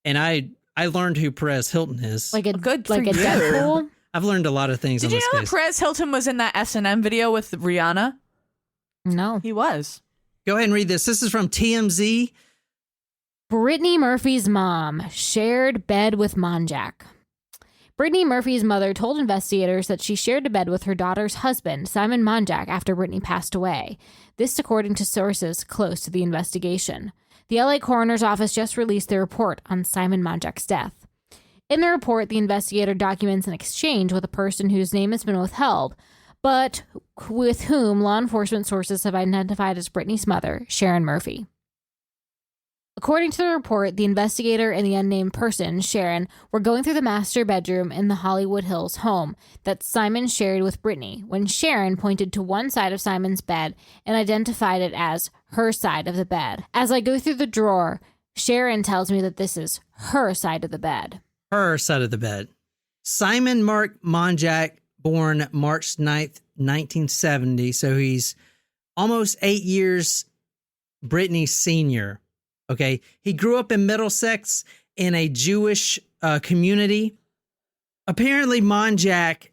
A: And I learned who Perez Hilton is.
B: Like a
C: good
B: like a Deadpool.
A: I've learned a lot of things.
C: Did
A: on
C: you
A: this
C: know
A: case.
C: that Perez Hilton was in that S&M video with Rihanna?
B: No.
C: He was.
A: Go ahead and read this. This is from TMZ.
B: Brittany Murphy's mom shared bed with Monjack. Brittany Murphy's mother told investigators that she shared a bed with her daughter's husband, Simon Monjack, after Brittany passed away. This according to sources close to the investigation. The LA Coroner's Office just released their report on Simon Monjack's death. In the report, the investigator documents an exchange with a person whose name has been withheld, but with whom law enforcement sources have identified as Brittany's mother, Sharon Murphy. According to the report, the investigator and the unnamed person, Sharon, were going through the master bedroom in the Hollywood Hills home that Simon shared with Brittany when Sharon pointed to one side of Simon's bed and identified it as her side of the bed. As I go through the drawer, Sharon tells me that this is her side of the bed.
A: Her side of the bed. Simon Mark Monjack, born March 9th, 1970. So he's almost 8 years Brittany's senior. Okay. He grew up in Middlesex in a Jewish community. Apparently, Monjack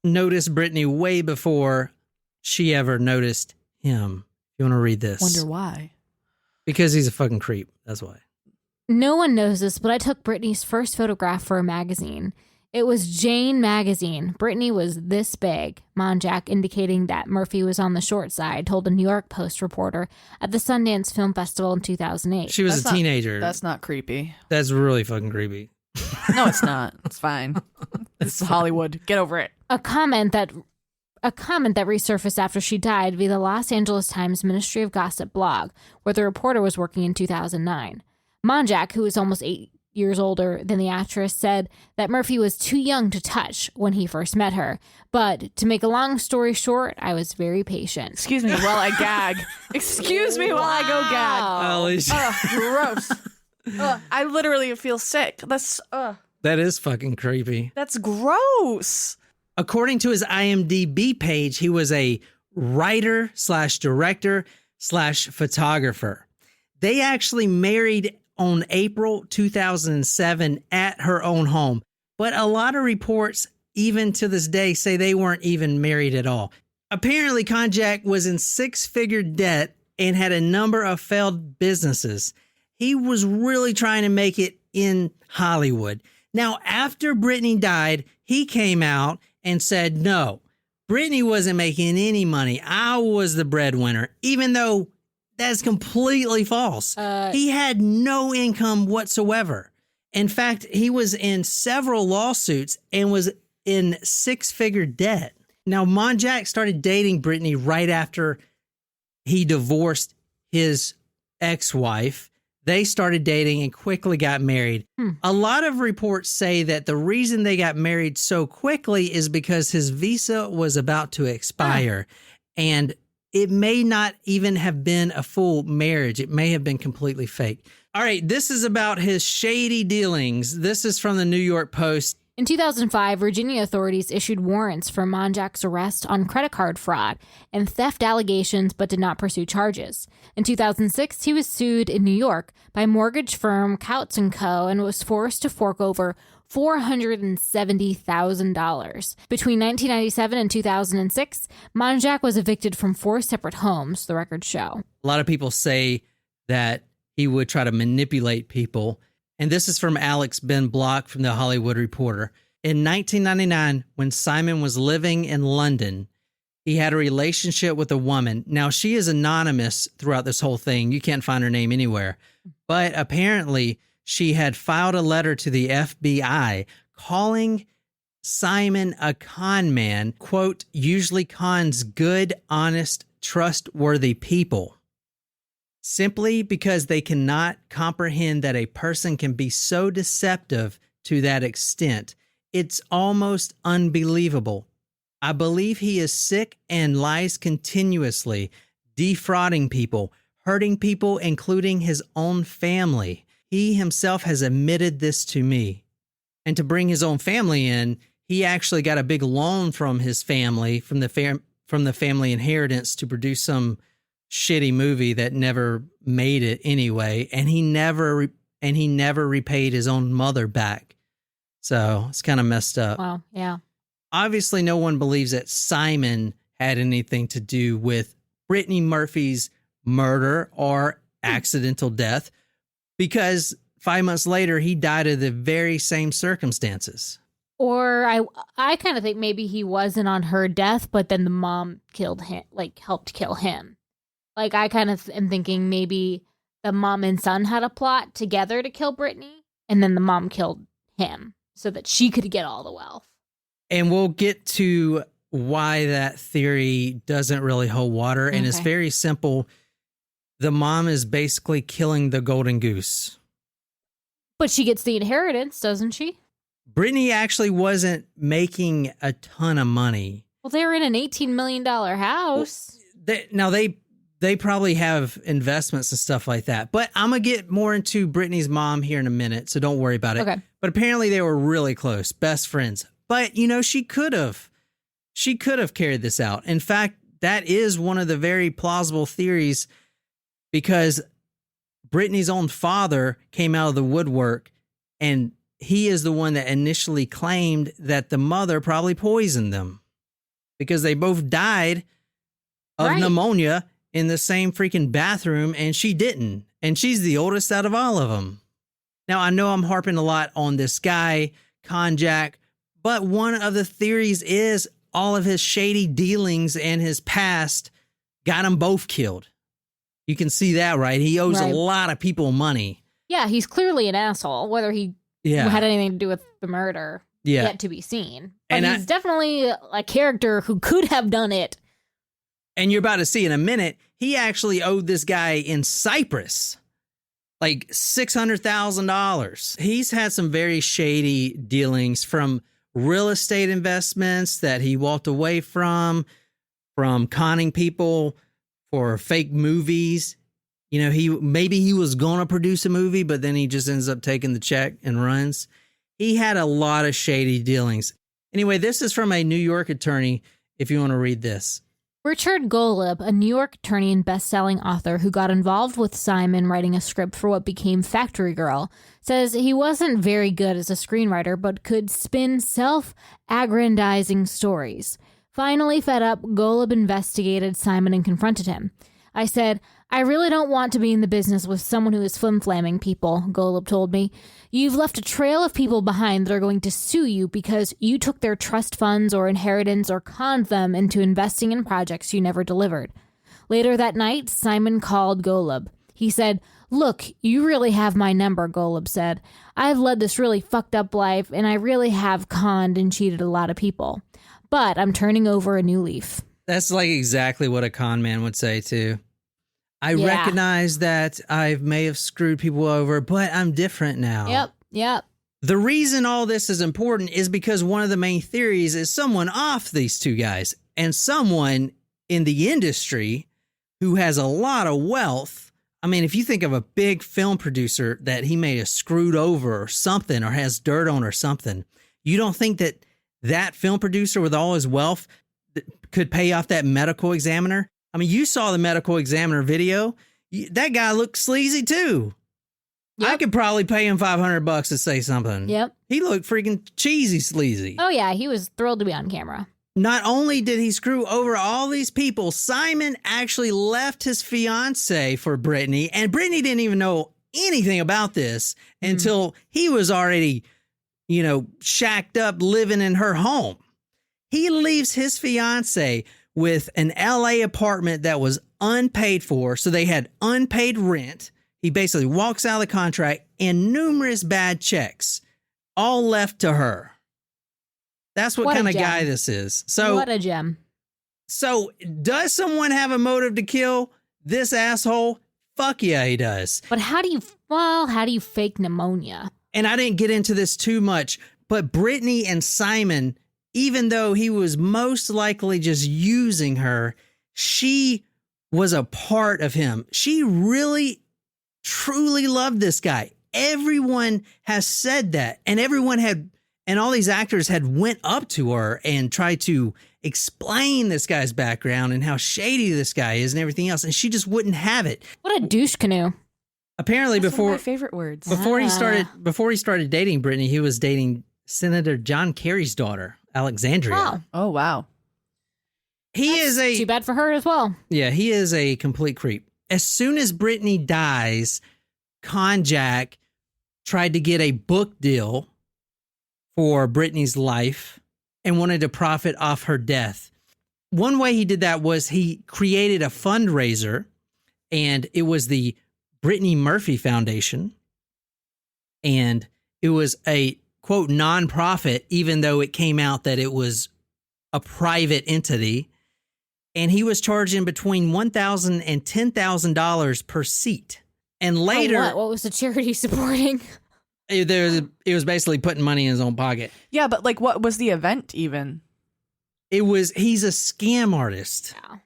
A: noticed Brittany way before she ever noticed him. You want to read this?
C: Wonder why?
A: Because he's a fucking creep. That's why.
B: No one knows this, but I took Brittany's first photograph for a magazine. It was Jane magazine. Brittany was this big, Monjack, indicating that Murphy was on the short side, told a New York Post reporter at the Sundance Film Festival in 2008.
A: She was a teenager.
C: That's not creepy.
A: That's really fucking creepy.
C: No, it's not. It's fine. It's Hollywood. Get over it.
B: A comment that resurfaced after she died via the Los Angeles Times Ministry of Gossip blog, where the reporter was working in 2009. Monjack, who is almost 8 years older than the actress, said that Murphy was too young to touch when he first met her. But to make a long story short, I was very patient.
C: Excuse me while I gag. Excuse me while I go gag. Gross. I literally feel sick.
A: That is fucking creepy.
C: That's gross.
A: According to his IMDb page, he was a writer / director / photographer. They actually married on April 2007 at her own home. But a lot of reports, even to this day, say they weren't even married at all. Apparently, Monjack was in six-figure debt and had a number of failed businesses. He was really trying to make it in Hollywood. Now, after Brittany died, he came out and said, no, Brittany wasn't making any money. I was the breadwinner, even though that's completely false. He had no income whatsoever. In fact, he was in several lawsuits and was in six-figure debt. Now, Monjack started dating Brittany right after he divorced his ex-wife. They started dating and quickly got married. A lot of reports say that the reason they got married so quickly is because his visa was about to expire. And it may not even have been a full marriage. It may have been completely fake. All right, this is about his shady dealings. This is from the New York Post.
B: In 2005, Virginia authorities issued warrants for Monjack's arrest on credit card fraud and theft allegations, but did not pursue charges. In 2006, he was sued in New York by mortgage firm Couts & Co. and was forced to fork over $470,000. Between 1997 and 2006, Monjack was evicted from 4 separate homes, the records show.
A: A lot of people say that he would try to manipulate people. And this is from Alex Ben Block from The Hollywood Reporter. In 1999, when Simon was living in London, he had a relationship with a woman. Now, she is anonymous throughout this whole thing. You can't find her name anywhere. But apparently, she had filed a letter to the FBI calling Simon a con man, quote, usually cons good, honest, trustworthy people. Simply because they cannot comprehend that a person can be so deceptive to that extent. It's almost unbelievable. I believe he is sick and lies continuously, defrauding people, hurting people, including his own family. He himself has admitted this to me. And to bring his own family in, he actually got a big loan from his family, from the family inheritance to produce some shitty movie that never made it anyway, and he never repaid his own mother back. So it's kind of messed up.
B: Wow, yeah.
A: Obviously, no one believes that Simon had anything to do with Brittany Murphy's murder or accidental death, because 5 months later he died of the very same circumstances.
B: Or I kind of think maybe he wasn't on her death, but then the mom killed him, like helped kill him. Like, I kind of am thinking maybe the mom and son had a plot together to kill Brittany, and then the mom killed him so that she could get all the wealth.
A: And we'll get to why that theory doesn't really hold water, and it's very simple. The mom is basically killing the golden goose.
B: But she gets the inheritance, doesn't she?
A: Brittany actually wasn't making a ton of money.
B: Well, they're in an $18 million house.
A: They probably have investments and stuff like that. But I'm going to get more into Brittany's mom here in a minute, so don't worry about it.
B: Okay.
A: But apparently they were really close, best friends. But, she could have carried this out. In fact, that is one of the very plausible theories, because Brittany's own father came out of the woodwork, and he is the one that initially claimed that the mother probably poisoned them, because they both died of pneumonia in the same freaking bathroom, and she didn't. And she's the oldest out of all of them. Now, I know I'm harping a lot on this guy, Monjack, but one of the theories is all of his shady dealings and his past got them both killed. You can see that, right? He owes a lot of people money.
B: Yeah, he's clearly an asshole. Whether he had anything to do with the murder, yet to be seen. But he's definitely a character who could have done it.
A: And you're about to see in a minute, he actually owed this guy in Cyprus like $600,000. He's had some very shady dealings, from real estate investments that he walked away from conning people for fake movies. He was going to produce a movie, but then he just ends up taking the check and runs. He had a lot of shady dealings. Anyway, this is from a New York attorney, if you want to read this.
B: Richard Golub, a New York attorney and best-selling author who got involved with Simon writing a script for what became Factory Girl, says he wasn't very good as a screenwriter, but could spin self-aggrandizing stories. Finally fed up, Golub investigated Simon and confronted him. I said, I really don't want to be in the business with someone who is flim-flamming people, Golub told me. You've left a trail of people behind that are going to sue you because you took their trust funds or inheritance or conned them into investing in projects you never delivered. Later that night, Simon called Golub. He said, "Look, you really have my number," Golub said. "I've led this really fucked up life, and I really have conned and cheated a lot of people. But I'm turning over a new leaf."
A: That's like exactly what a con man would say, too. I
B: Yeah.
A: recognize that I may have screwed people over, but I'm different now.
B: Yep.
A: The reason all this is important is because one of the main theories is someone off these two guys and someone in the industry who has a lot of wealth. I mean, if you think of a big film producer that he may have screwed over or something or has dirt on or something, you don't think that that film producer with all his wealth could pay off that medical examiner? I mean, you saw the medical examiner video. That guy looked sleazy too.
B: Yep.
A: I could probably pay him $500 to say something.
B: Yep.
A: He looked freaking cheesy sleazy.
B: Oh, yeah, he was thrilled to be on camera.
A: Not only did he screw over all these people, Simon actually left his fiance for Brittany, and Brittany didn't even know anything about this until he was already, shacked up living in her home. He leaves his fiance with an LA apartment that was unpaid for, so they had unpaid rent. He basically walks out of the contract and numerous bad checks, all left to her. That's what kind of guy this is. So
B: what a gem.
A: So does someone have a motive to kill this asshole? Fuck yeah, he does.
B: But how do you fake pneumonia?
A: And I didn't get into this too much, but Brittany and Simon, even though he was most likely just using her, she was a part of him. She really, truly loved this guy. Everyone has said that, and all these actors had went up to her and tried to explain this guy's background and how shady this guy is and everything else, and she just wouldn't have it.
B: What a douche canoe.
A: Apparently,
C: That's one of my favorite words.
A: Before he started dating Brittany, he was dating Senator John Kerry's daughter, Alexandria.
C: Oh wow.
B: Too bad for her as well.
A: Yeah, he is a complete creep. As soon as Brittany dies, Monjack tried to get a book deal for Brittany's life and wanted to profit off her death. One way he did that was he created a fundraiser, and it was the Brittany Murphy Foundation. And it was a, quote, nonprofit, even though it came out that it was a private entity. And he was charging between $1,000 and $10,000 per seat. And later,
B: what was the charity supporting?
A: It was basically putting money in his own pocket.
C: Yeah, but like, what was the event even?
A: He's a scam artist.
B: Yeah.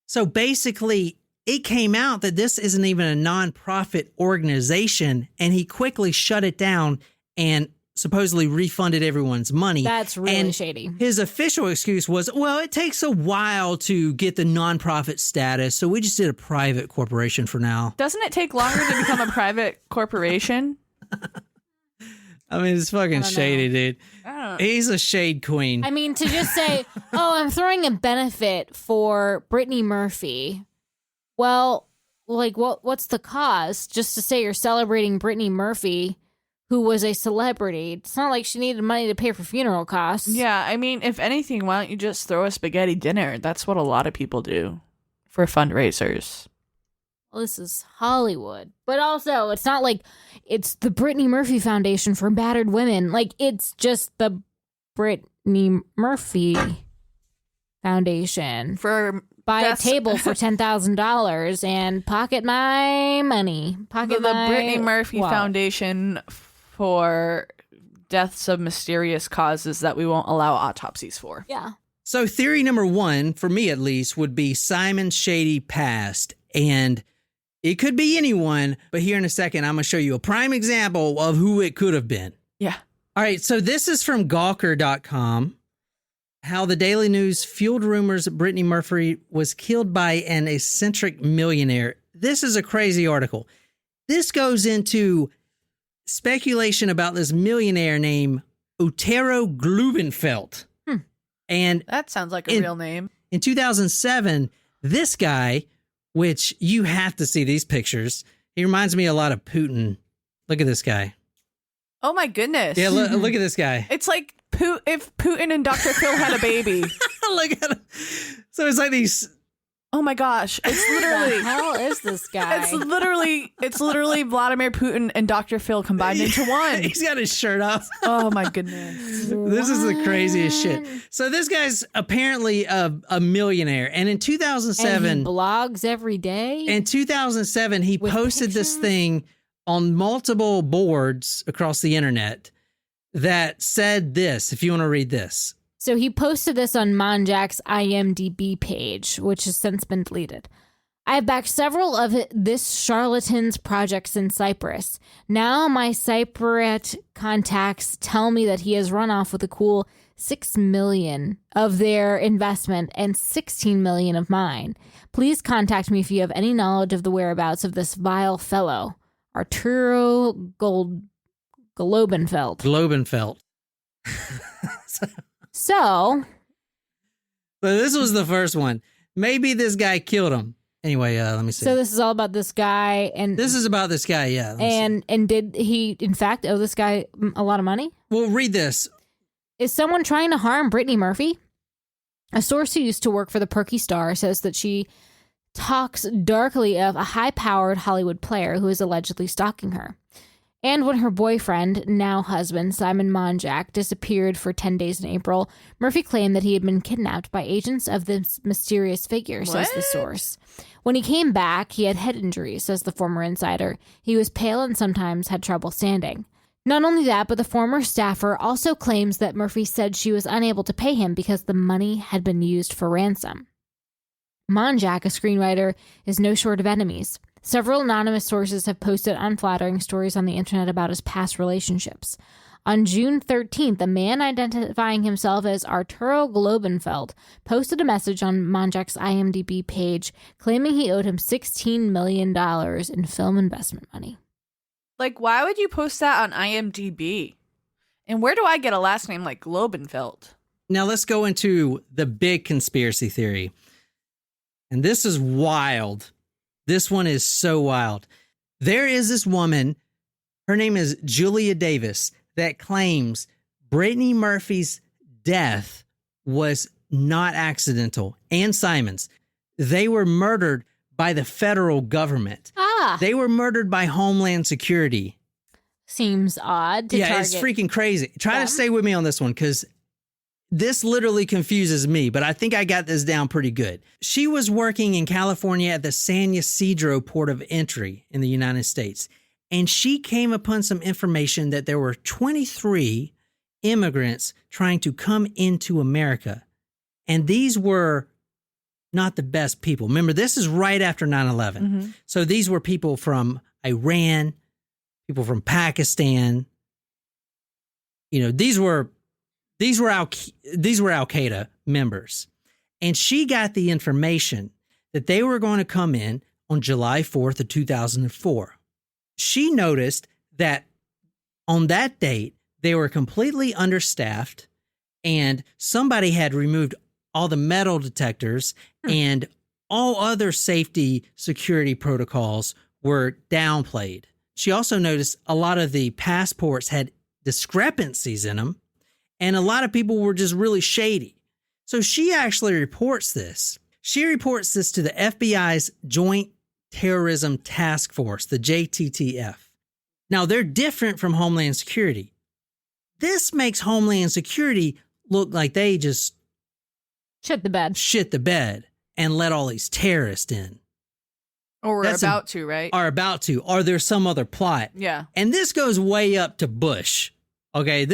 A: So basically, it came out that this isn't even a nonprofit organization, and he quickly shut it down and supposedly refunded everyone's money.
B: That's really shady.
A: His official excuse was, well, it takes a while to get the nonprofit status, so we just did a private corporation for now.
C: Doesn't it take longer to become a private corporation?
A: I mean, it's fucking shady, dude. He's a shade queen.
B: I mean, to just say, oh, I'm throwing a benefit for Brittany Murphy. Well, like, what's the cause? Just to say you're celebrating Brittany Murphy, who was a celebrity. It's not like she needed money to pay for funeral costs.
C: Yeah, I mean, if anything, why don't you just throw a spaghetti dinner? That's what a lot of people do for fundraisers.
B: Well, this is Hollywood. But also, it's not like it's the Brittany Murphy Foundation for battered women. Like, it's just the Brittany Murphy Foundation. Buy a table for $10,000 and pocket my money. The
C: Brittany Murphy Foundation for deaths of mysterious causes that we won't allow autopsies for.
B: Yeah.
A: So theory number one, for me at least, would be Simon's shady past. And it could be anyone, but here in a second, I'm going to show you a prime example of who it could have been.
C: Yeah.
A: All right, so this is from Gawker.com. How the Daily News fueled rumors Brittany Murphy was killed by an eccentric millionaire. This is a crazy article. This goes into speculation about this millionaire named Otero Glubenfeld. And
C: that sounds like a real name.
A: In 2007, this guy which you have to see these pictures. He reminds me a lot of Putin. Look at this guy.
C: Oh my goodness.
A: Yeah, look at this guy.
C: It's like if Putin and Dr. Phil had a baby.
A: Look at him. So it's like these.
C: Oh my gosh. It's literally.
B: What the hell is this guy?
C: It's literally Vladimir Putin and Dr. Phil combined into one.
A: He's got his shirt off.
C: Oh my goodness.
A: This is the craziest shit. So this guy's apparently a millionaire. And in 2007.
B: And he blogs every day?
A: In 2007, he posted this thing on multiple boards across the internet that said this, if you want to read this.
B: So he posted this on Monjack's IMDb page, which has since been deleted. I have backed several of this charlatan's projects in Cyprus. Now my Cypriot contacts tell me that he has run off with a cool $6 million of their investment and $16 million of mine. Please contact me if you have any knowledge of the whereabouts of this vile fellow, Arturo Globenfeld.
A: Globenfeld.
B: So
A: this was the first one. Maybe this guy killed him. Anyway, let me see.
B: So this is all about this guy, and
A: this is about this guy, yeah.
B: And did he in fact owe this guy a lot of money?
A: Well, read this.
B: Is someone trying to harm Brittany Murphy? A source who used to work for the Perky Star says that she talks darkly of a high-powered Hollywood player who is allegedly stalking her. And when her boyfriend, now husband, Simon Monjack, disappeared for 10 days in April, Murphy claimed that he had been kidnapped by agents of this mysterious figure, says the source. When he came back, he had head injuries, says the former insider. He was pale and sometimes had trouble standing. Not only that, but the former staffer also claims that Murphy said she was unable to pay him because the money had been used for ransom. Monjack, a screenwriter, is no short of enemies. Several anonymous sources have posted unflattering stories on the internet about his past relationships. On June 13th, a man identifying himself as Arturo Globenfeld posted a message on Monjack's IMDb page claiming he owed him $16 million in film investment money.
C: Like, why would you post that on IMDb? And where do I get a last name like Globenfeld?
A: Now let's go into the big conspiracy theory. And this is wild. This one is so wild. There is this woman, her name is Julia Davis, that claims Brittany Murphy's death was not accidental, and Simon's. They were murdered by the federal government. They were murdered by Homeland Security.
B: Seems odd to target.
A: It's freaking crazy. Try to stay with me on this one, because this literally confuses me, but I think I got this down pretty good. She was working in California at the San Ysidro port of entry in the United States, and she came upon some information that there were 23 immigrants trying to come into America, and these were not the best people. Remember, this is right after 9/11.
C: Mm-hmm.
A: So these were people from Iran, people from Pakistan. You know, these were Al-Qaeda members. And she got the information that they were going to come in on July 4th of 2004. She noticed that on that date, they were completely understaffed and somebody had removed all the metal detectors and all other safety security protocols were downplayed. She also noticed a lot of the passports had discrepancies in them. And a lot of people were just really shady. So she actually reports this. She reports this to the FBI's Joint Terrorism Task Force, the JTTF. Now, they're different from Homeland Security. This makes Homeland Security look like they just shit the bed and let all these terrorists in.
C: Or we're about to, right?
A: Are about to. Or there's some other plot.
C: Yeah.
A: And this goes way up to Bush. Okay,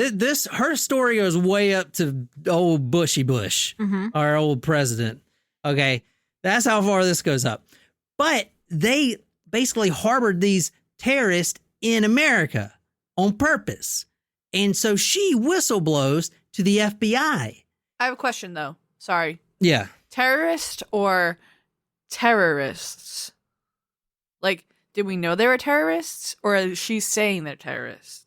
A: her story goes way up to old Bushy Bush, our old president. Okay, that's how far this goes up. But they basically harbored these terrorists in America on purpose. And so she whistleblows to the FBI.
C: I have a question, though. Sorry.
A: Yeah.
C: Terrorist or terrorists? Like, did we know they were terrorists? Or is she saying they're terrorists?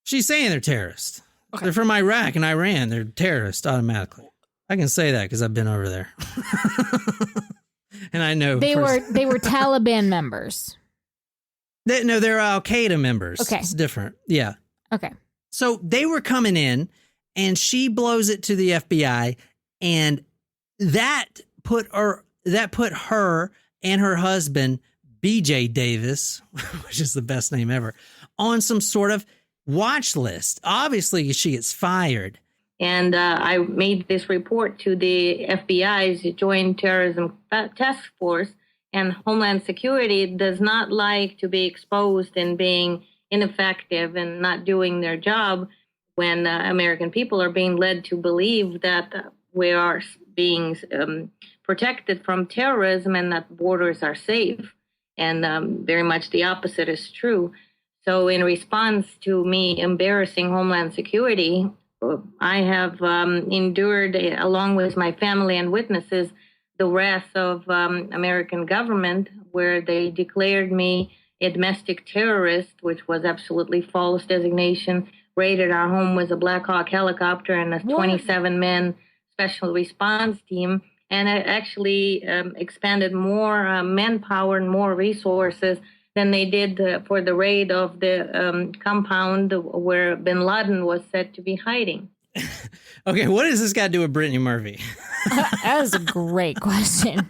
A: She's saying they're terrorists.
C: Okay.
A: They're from Iraq and Iran. They're terrorists automatically. I can say that because I've been over there. And I know
B: They were Taliban members.
A: No, they're Al Qaeda members.
B: Okay.
A: It's different. Yeah.
B: Okay.
A: So they were coming in, and she blows it to the FBI, and that put her and her husband, BJ Davis, which is the best name ever, on some sort of watch list. Obviously, she gets fired.
E: And I made this report to the FBI's Joint Terrorism Task Force, and Homeland Security does not like to be exposed in being ineffective and not doing their job when American people are being led to believe that we are being protected from terrorism and that borders are safe. And very much the opposite is true. So in response to me embarrassing Homeland Security, I have endured, along with my family and witnesses, the wrath of American government, where they declared me a domestic terrorist, which was absolutely false designation, raided our home with a Black Hawk helicopter and a 27-man special response team, and it actually expanded more manpower and more resources than they did for the raid of the compound where bin Laden was said to be hiding.
A: Okay, what does this got to do with Brittany Murphy?
B: That was a great question.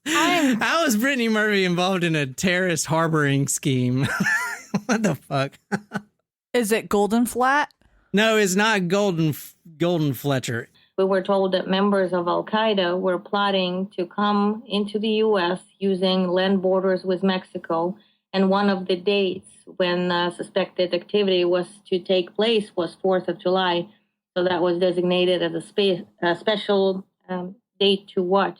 A: How is Brittany Murphy involved in a terrorist harboring scheme? What the fuck?
C: Is it Golden Flat?
A: No, it's not Golden Fletcher.
E: We were told that members of Al Qaeda were plotting to come into the U.S. using land borders with Mexico. And one of the dates when suspected activity was to take place was 4th of July. So that was designated as a special date to watch.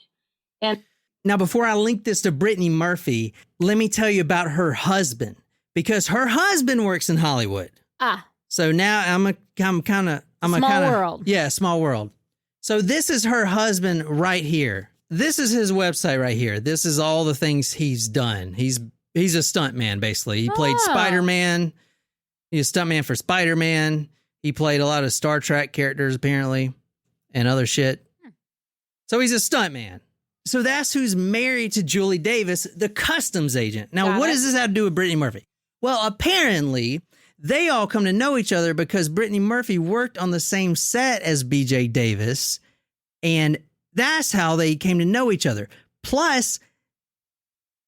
E: And
A: now, before I link this to Brittany Murphy, let me tell you about her husband, because her husband works in Hollywood. So now I'm a small
B: world.
A: Yeah, small world. So this is her husband right here. This is his website right here. This is all the things he's done. He's a stuntman, basically. He played Spider-Man. He's a stuntman for Spider-Man. He played a lot of Star Trek characters, apparently, and other shit. So he's a stuntman. So that's who's married to Julie Davis, the customs agent. Now, what does this have to do with Brittany Murphy? Well, apparently, they all come to know each other because Brittany Murphy worked on the same set as BJ Davis, and that's how they came to know each other. Plus,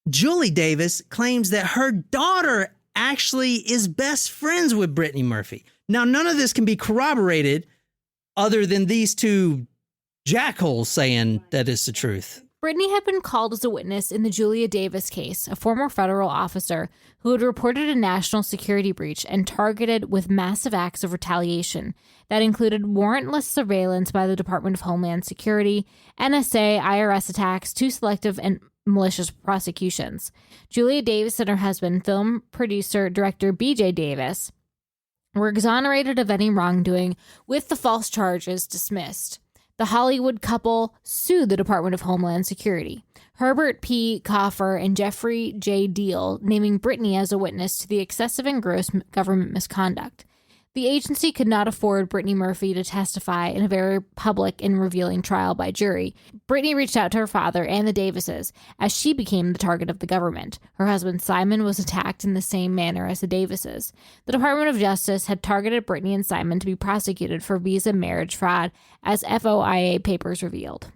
A: Julie Davis claims that her daughter actually is best friends with Brittany Murphy. Now, none of this can be corroborated other than these two jackholes saying that it's the truth.
B: Brittany had been called as a witness in the Julia Davis case, a former federal officer who had reported a national security breach and targeted with massive acts of retaliation that included warrantless surveillance by the Department of Homeland Security, NSA, IRS attacks, 2 selective and malicious prosecutions. Julia Davis and her husband, film producer director BJ Davis, were exonerated of any wrongdoing with the false charges dismissed. The Hollywood couple sued the Department of Homeland Security, Herbert P. Coffer and Jeffrey J. Deal, naming Brittany as a witness to the excessive and gross government misconduct. The agency could not afford Brittany Murphy to testify in a very public and revealing trial by jury. Brittany reached out to her father and the Davises as she became the target of the government. Her husband Simon was attacked in the same manner as the Davises. The Department of Justice had targeted Brittany and Simon to be prosecuted for visa marriage fraud, as FOIA papers revealed.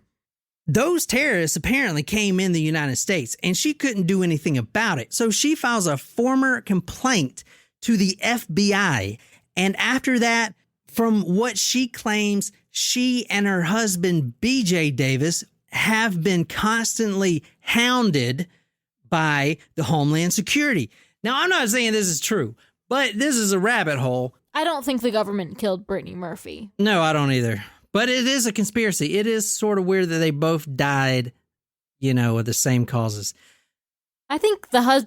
A: Those terrorists apparently came in the United States, and she couldn't do anything about it. So she files a formal complaint to the FBI. And after that, from what she claims, she and her husband, BJ Davis, have been constantly hounded by the Homeland Security. Now, I'm not saying this is true, but this is a rabbit hole.
B: I don't think the government killed Brittany Murphy.
A: No, I don't either. But it is a conspiracy. It is sort of weird that they both died, with the same causes.
B: I think it was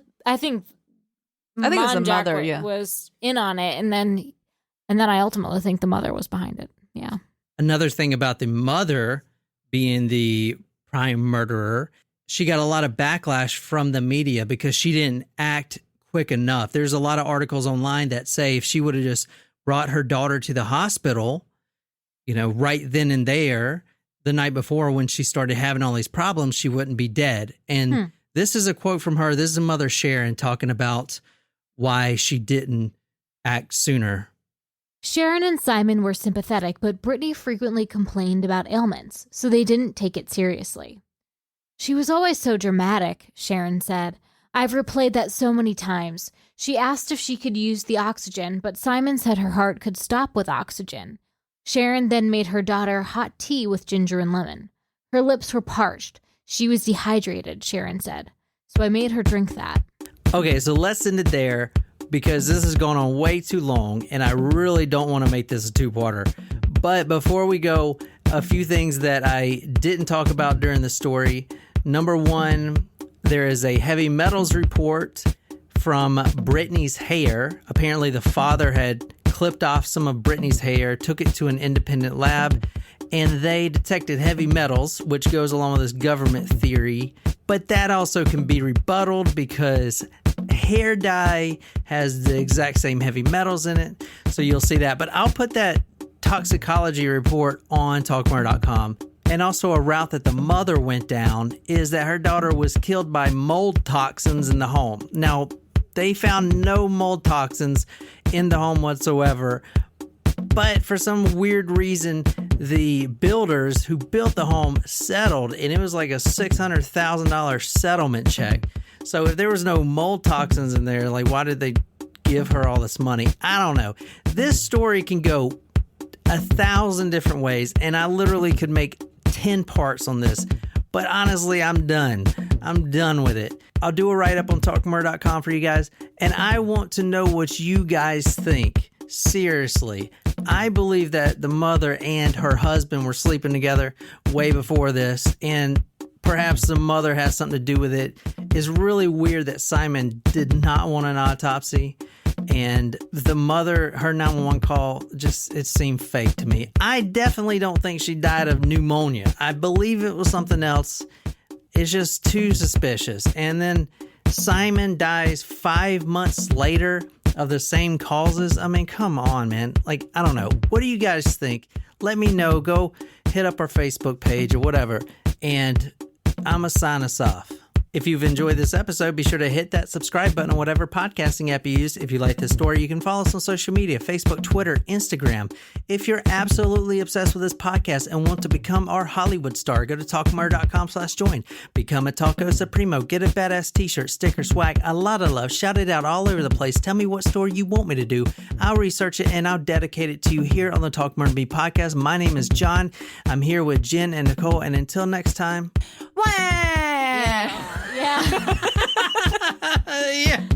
B: the
C: mother,
B: was in on it, and then I ultimately think the mother was behind it. Yeah.
A: Another thing about the mother being the prime murderer, she got a lot of backlash from the media because she didn't act quick enough. There's a lot of articles online that say if she would have just brought her daughter to the hospital, right then and there, the night before when she started having all these problems, she wouldn't be dead. And this is a quote from her. This is Mother Sharon talking about why she didn't act sooner.
B: Sharon and Simon were sympathetic, but Brittany frequently complained about ailments, so they didn't take it seriously. She was always so dramatic, Sharon said. I've replayed that so many times. She asked if she could use the oxygen, but Simon said her heart could stop with oxygen. Sharon then made her daughter hot tea with ginger and lemon. Her lips were parched. She was dehydrated, Sharon said. So I made her drink that.
A: Okay, so let's end it there because this has gone on way too long and I really don't want to make this a two-parter. But before we go, a few things that I didn't talk about during the story. Number one, there is a heavy metals report from Brittany's hair. Apparently the father had clipped off some of Brittany's hair, took it to an independent lab, and they detected heavy metals, which goes along with this government theory. But that also can be rebutted because hair dye has the exact same heavy metals in it. So you'll see that. But I'll put that toxicology report on talkmurder.com. And also a route that the mother went down is that her daughter was killed by mold toxins in the home. Now, they found no mold toxins in the home whatsoever. But for some weird reason, the builders who built the home settled, and it was like a $600,000 settlement check. So if there was no mold toxins in there, like why did they give her all this money? I don't know. This story can go 1,000 different ways, and I literally could make 10 parts on this. But honestly, I'm done. I'm done with it. I'll do a write-up on talkmurder.com for you guys, and I want to know what you guys think. Seriously, I believe that the mother and her husband were sleeping together way before this, and perhaps the mother has something to do with it. It's really weird that Simon did not want an autopsy, and the mother, her 911 call, it seemed fake to me. I definitely don't think she died of pneumonia. I believe it was something else. It's just too suspicious. And then Simon dies 5 months later of the same causes. I mean, come on, man. Like, I don't know. What do you guys think? Let me know. Go hit up our Facebook page or whatever, and I'm going to sign us off. If you've enjoyed this episode, be sure to hit that subscribe button on whatever podcasting app you use. If you like this story, you can follow us on social media, Facebook, Twitter, Instagram. If you're absolutely obsessed with this podcast and want to become our Hollywood star, go to talkmurder.com/join. Become a Taco Supremo. Get a badass t-shirt, sticker, swag, a lot of love. Shout it out all over the place. Tell me what story you want me to do. I'll research it and I'll dedicate it to you here on the Talk Murder Me podcast. My name is John. I'm here with Jen and Nicole. And until next time.
B: Yeah.
A: Yeah.